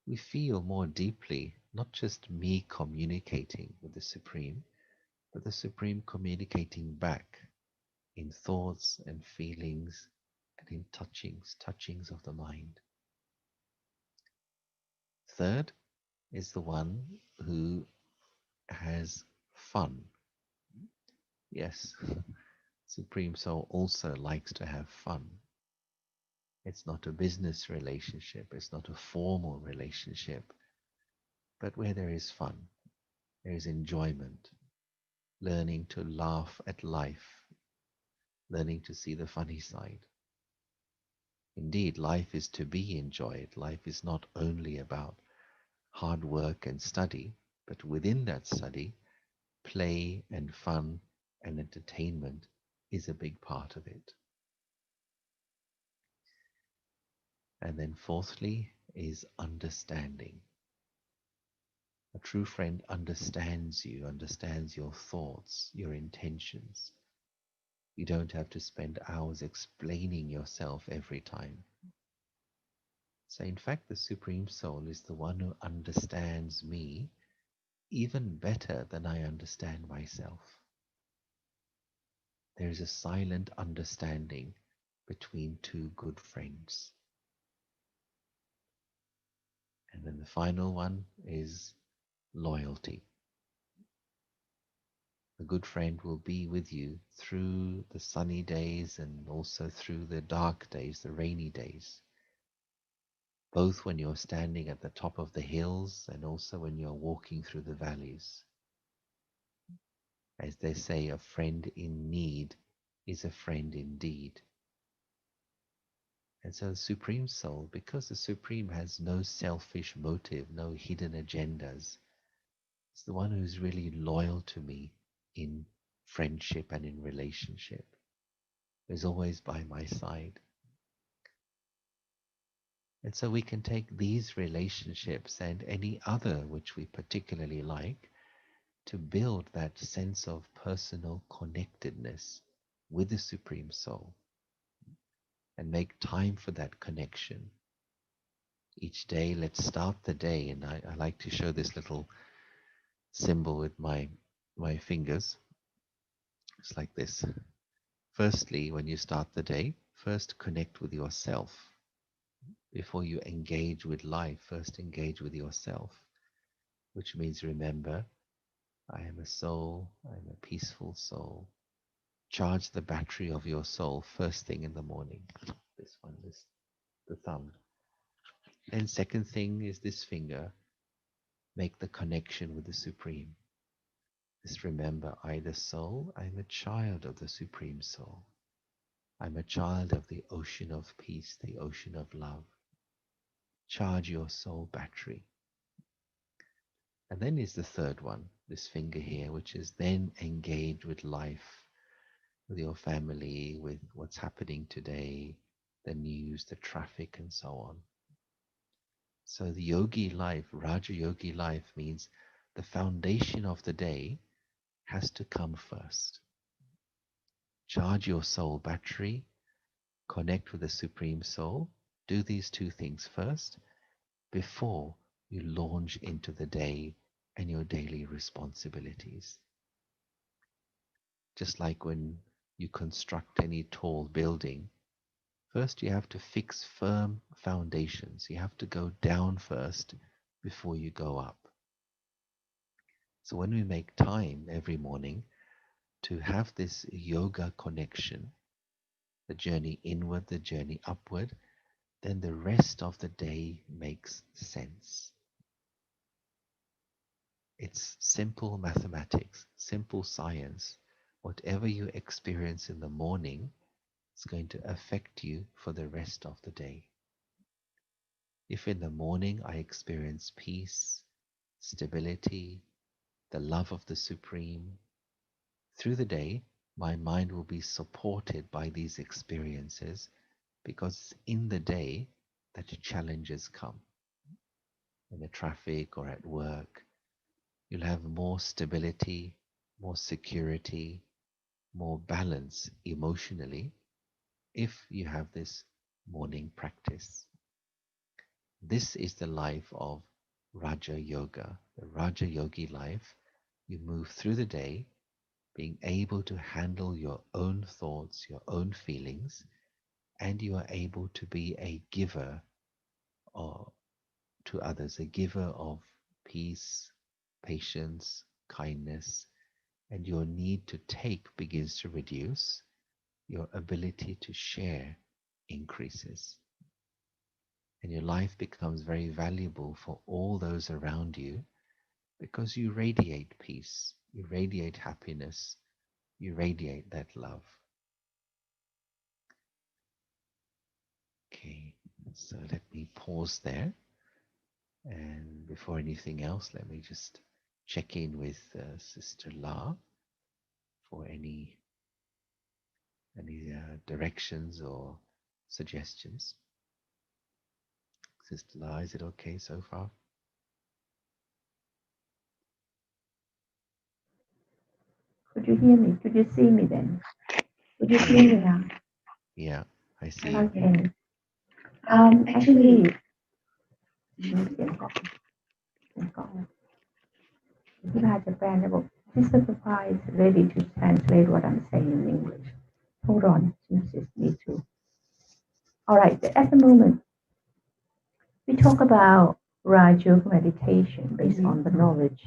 we feel more deeply, not just me communicating with the Supreme, but the Supreme communicating back in thoughts and feelings and in touchings of the mind. Third is the one who has fun. Yes, Supreme Soul also likes to have fun. It's not a business relationship, it's not a formal relationship, but where there is fun, there is enjoyment, learning to laugh at life, learning to see the funny side. Indeed, life is to be enjoyed. Life is not only about hard work and study, but within that study, play and fun and entertainment is a big part of it. And then fourthly is understanding. A true friend understands you, understands your thoughts, your intentions. You don't have to spend hours explaining yourself every time. So in fact, the Supreme Soul is the one who understands me even better than I understand myself. There is a silent understanding between two good friends. And then the final one is loyalty. A good friend will be with you through the sunny days and also through the dark days, the rainy days. Both when you're standing at the top of the hills and also when you're walking through the valleys. As they say, a friend in need is a friend indeed. And so the Supreme Soul, because the Supreme has no selfish motive, no hidden agendas, it's the one who's really loyal to me in friendship and in relationship, is always by my side. And so we can take these relationships and any other which we particularly like to build that sense of personal connectedness with the Supreme Soul and make time for that connection. Each day, let's start the day, and I like to show this little symbol with my fingers. It's like this. Firstly, when you start the day, first connect with yourself. Before you engage with life, first engage with yourself, which means remember, I am a soul, I am a peaceful soul. Charge the battery of your soul first thing in the morning. This one, the thumb. And second thing is this finger. Make the connection with the Supreme. Just remember, I, the soul, I'm a child of the Supreme Soul. I'm a child of the ocean of peace, the ocean of love. Charge your soul battery. And then is the third one, this finger here, which is then engage with life, with your family, with what's happening today, the news, the traffic, and so on. So the yogi life, Raja Yogi life, means the foundation of the day has to come first. Charge your soul battery, connect with the Supreme Soul. Do these two things first before you launch into the day and your daily responsibilities. Just like when you construct any tall building, first you have to fix firm foundations. You have to go down first before you go up. So when we make time every morning to have this yoga connection, the journey inward, the journey upward, then the rest of the day makes sense. It's simple mathematics, simple science. Whatever you experience in the morning is going to affect you for the rest of the day. If in the morning I experience peace, stability, the love of the Supreme, through the day, my mind will be supported by these experiences because in the day that challenges come. In the traffic or at work, you'll have more stability, more security, more balance emotionally if you have this morning practice. This is the life of Raja Yoga, the Raja Yogi life. You move through the day being able to handle your own thoughts, your own feelings, and you are able to be a giver to others, a giver of peace, patience, kindness, and your need to take begins to reduce, your ability to share increases. And your life becomes very valuable for all those around you because you radiate peace, you radiate happiness, you radiate that love. Okay, so let me pause there. And before anything else, let me just check in with Sister La for any directions or suggestions. Sister La, is it okay so far? Could you hear me? Could you see me then? Could you see me now? Yeah, I see you. Okay. Actually, just Papa is ready to translate what I'm saying in English. Hold on, just need to. All right, at the moment, we talk about Raj Yoga meditation based on the knowledge.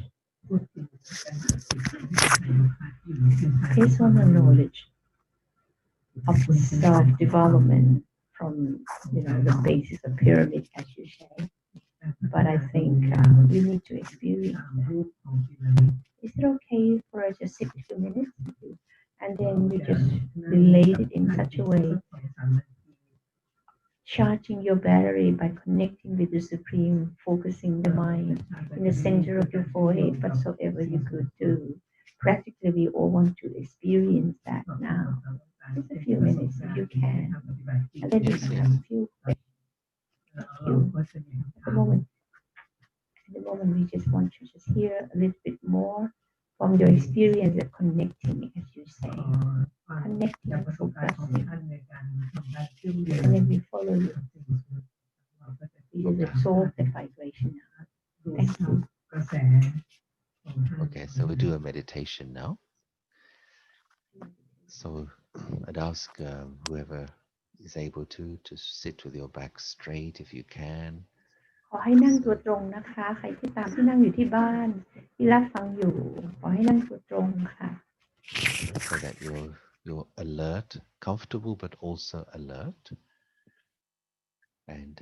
Based on the knowledge of self-development from, the basis of pyramid, as you say. But I think we need to experience that. Is it okay for us just sit a few minutes and then we just relate it in such a way, charging your battery by connecting with the Supreme, focusing the mind in the center of your forehead, whatsoever you could do. Practically, we all want to experience that now. Just a few minutes if you can. And then you can have a few questions. At the moment, we just want to just hear a little bit more from your experience of connecting, as you say, connecting, focusing, and then we follow you. We just absorb the vibration. Thank you. Okay, so we do a meditation now. So I'd ask whoever is able to sit with your back straight if you can. ขอให้นั่งตัวตรงนะคะ ใครที่ตามที่นั่งอยู่ที่บ้านที่รับฟังอยู่ขอให้นั่งตัวตรงค่ะ So that you're alert, comfortable but also alert. And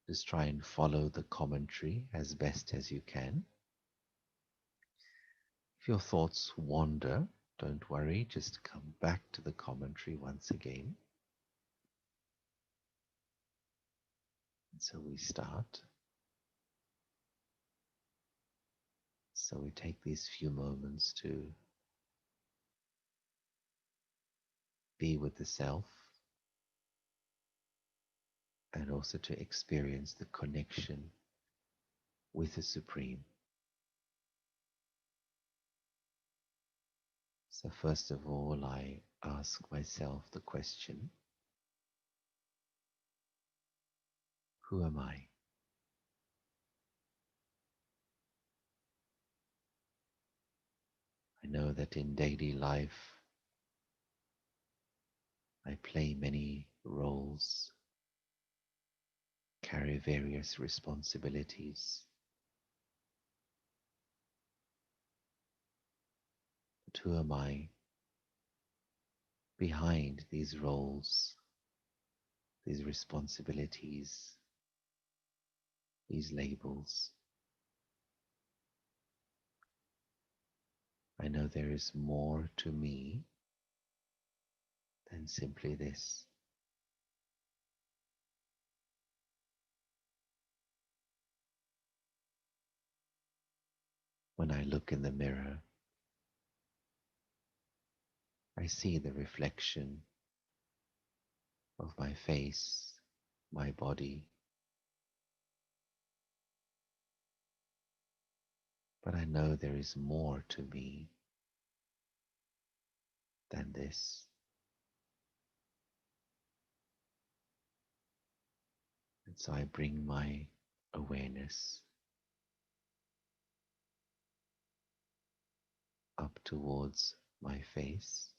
just try and follow the commentary as best as you can. If If your thoughts wander, don't worry, just come back to the commentary once again. And so we start. So we take these few moments to be with the self and also to experience the connection with the Supreme. So first of all, I ask myself the question, who am I? I know that in daily life I play many roles, carry various responsibilities. But who am I behind these roles, these responsibilities, these labels? I know there is more to me than simply this. When I look in the mirror, I see the reflection of my face, my body, but I know there is more to me than this. And so I bring my awareness up towards my face.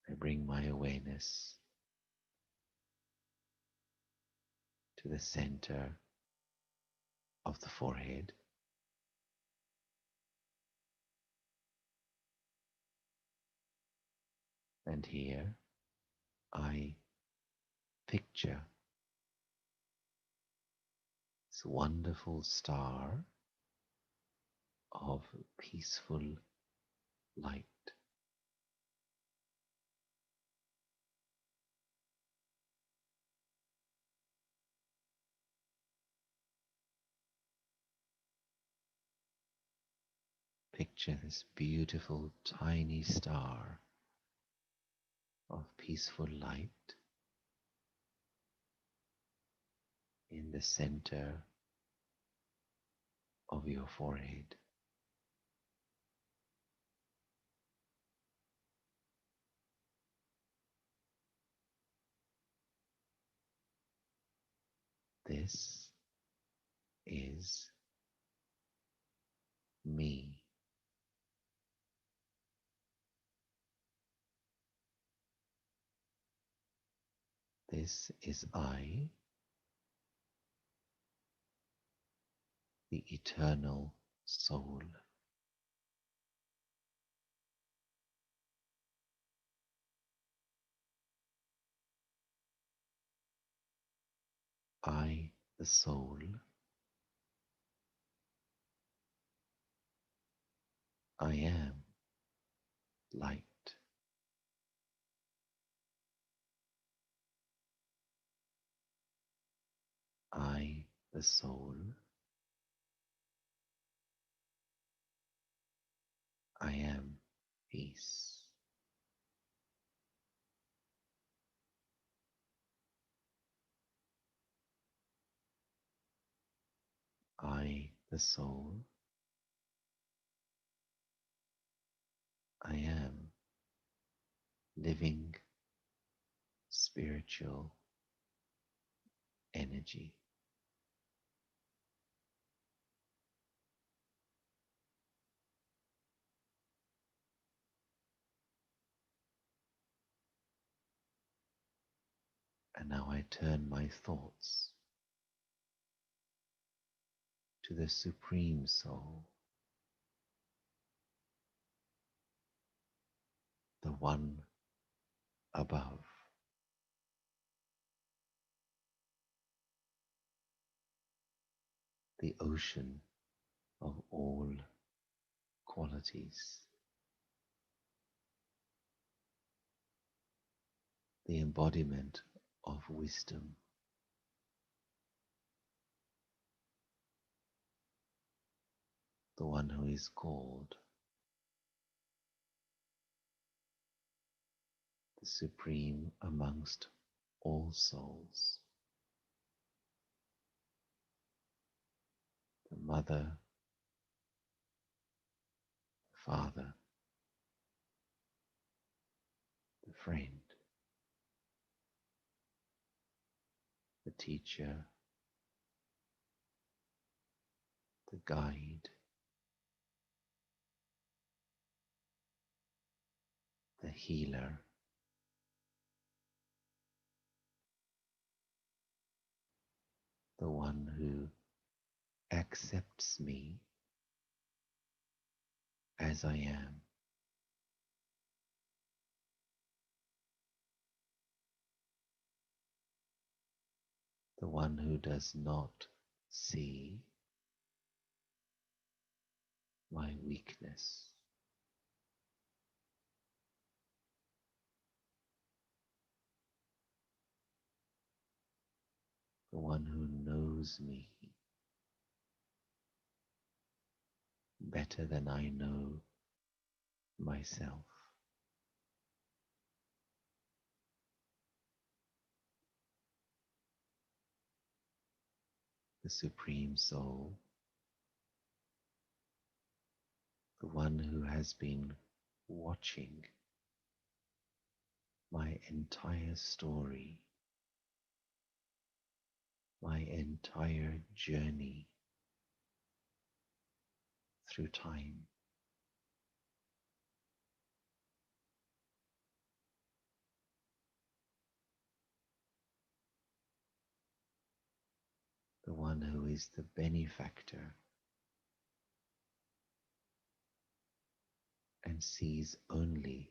I bring my awareness to the center of the forehead. And here I picture this wonderful star of peaceful light. Picture this beautiful tiny star of peaceful light in the center of your forehead. This is me. This is I, the eternal soul. I, the soul, I am light. I, the soul, I am peace. I, the soul, I am living spiritual energy. And now I turn my thoughts to the Supreme Soul, the one above. the ocean of all qualities, the embodiment of wisdom, the one who is called the supreme amongst all souls, the mother, the father, the friend, the teacher, the guide, the healer, the one who accepts me as I am, the one who does not see my weakness, the one who knows me better than I know myself, the Supreme Soul, the one who has been watching my entire story, my entire journey through time, the one who is the benefactor and sees only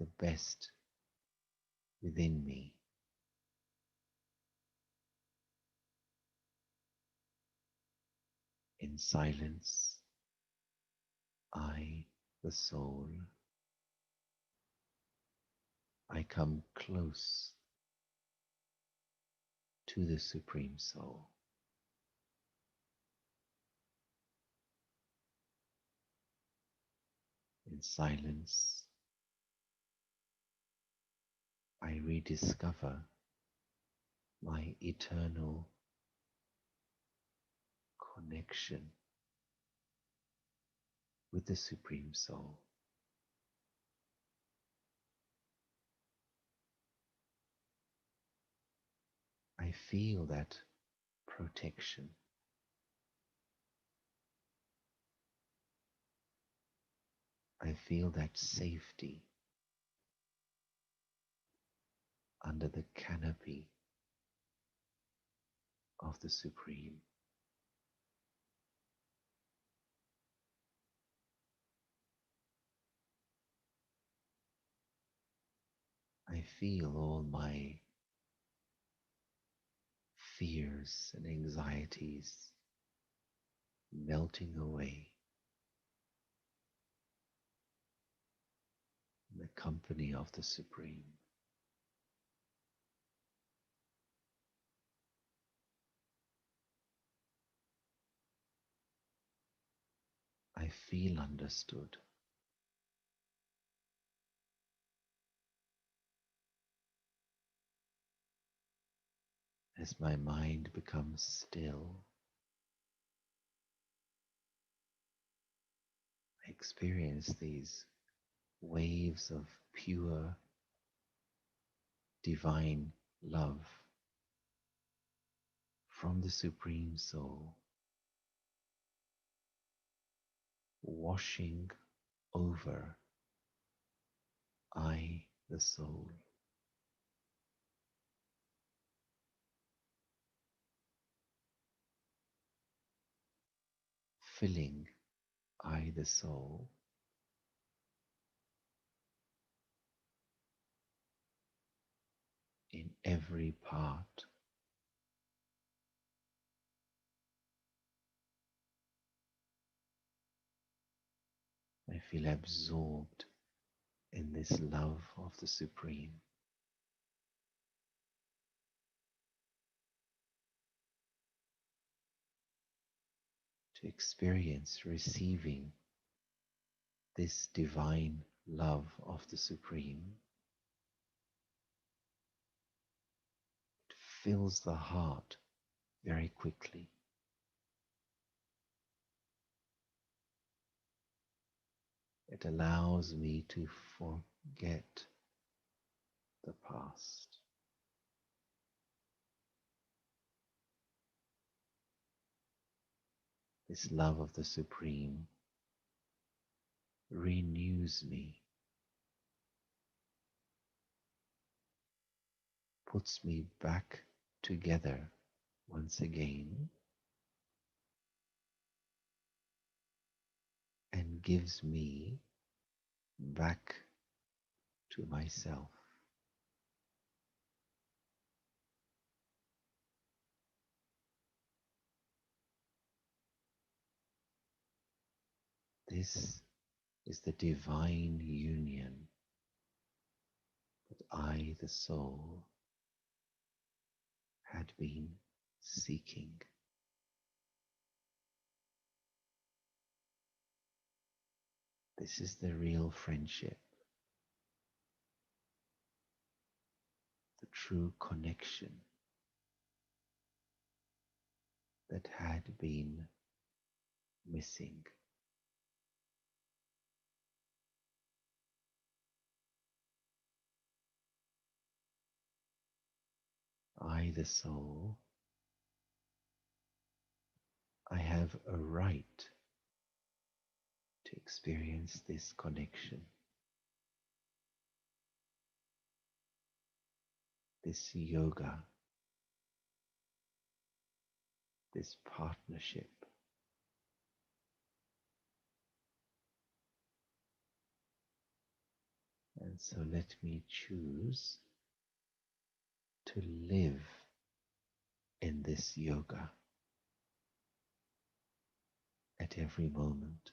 the best within me. In silence, I, the soul, I come close to the Supreme Soul. In silence, I rediscover my eternal connection with the Supreme Soul. I feel that protection. I feel that safety under the canopy of the Supreme. I feel all my fears and anxieties melting away in the company of the Supreme. I feel understood. As my mind becomes still, I experience these waves of pure, divine love from the Supreme Soul, washing over I, the soul. Filling I, the soul, in every part feel absorbed in this love of the Supreme. To experience receiving this divine love of the Supreme, it fills the heart very quickly. It allows me to forget the past. This love of the Supreme renews me, puts me back together once again, and gives me back to myself. This is the divine union that I, the soul, had been seeking. This is the real friendship, the true connection that had been missing. I, the soul, I have a right to experience this connection, this yoga, this partnership. And so let me choose to live in this yoga at every moment.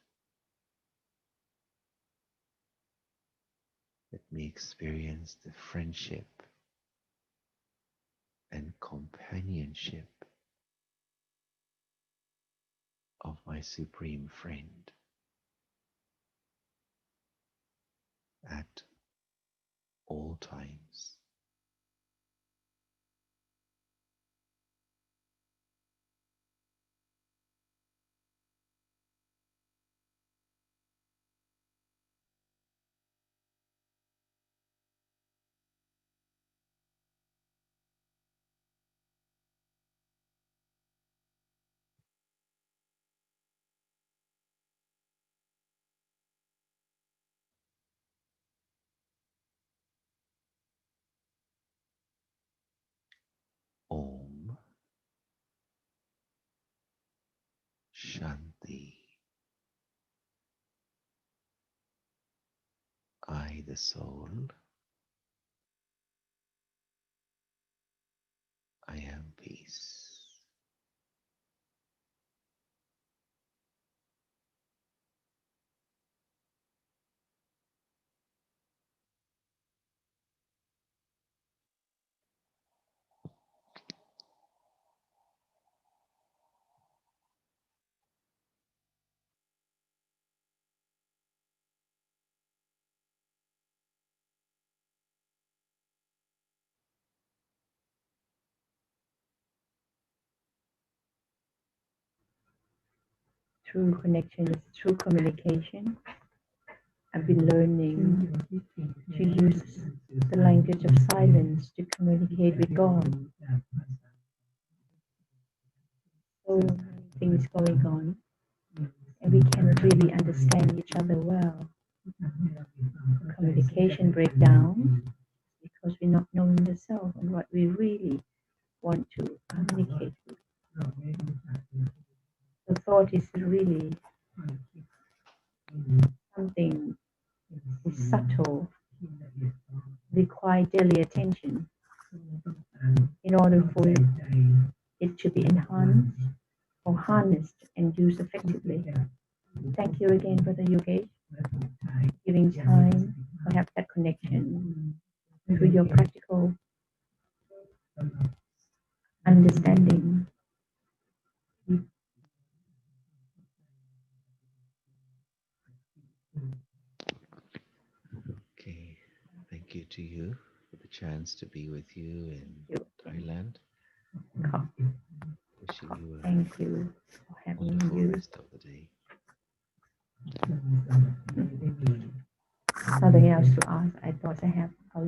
Let me experience the friendship and companionship of my Supreme Friend at all times. Om Shanti. I, the soul, I am peace. True connection is true communication. I've been learning to use the language of silence to communicate with God. So many things going on, and we cannot really understand each other well. Communication breakdown because we're not knowing the self and what we really want to communicate with. The thought is really something subtle, require daily attention in order for it to be enhanced or harnessed and used effectively. Thank you again, Br.Yogesh. giving time to have that connection through your practical understanding. Okay, thank you to you for the chance to be with you in Thailand. Wishing you a Thank you for having wonderful you. rest of the day. Something else to ask. I thought I have a lot.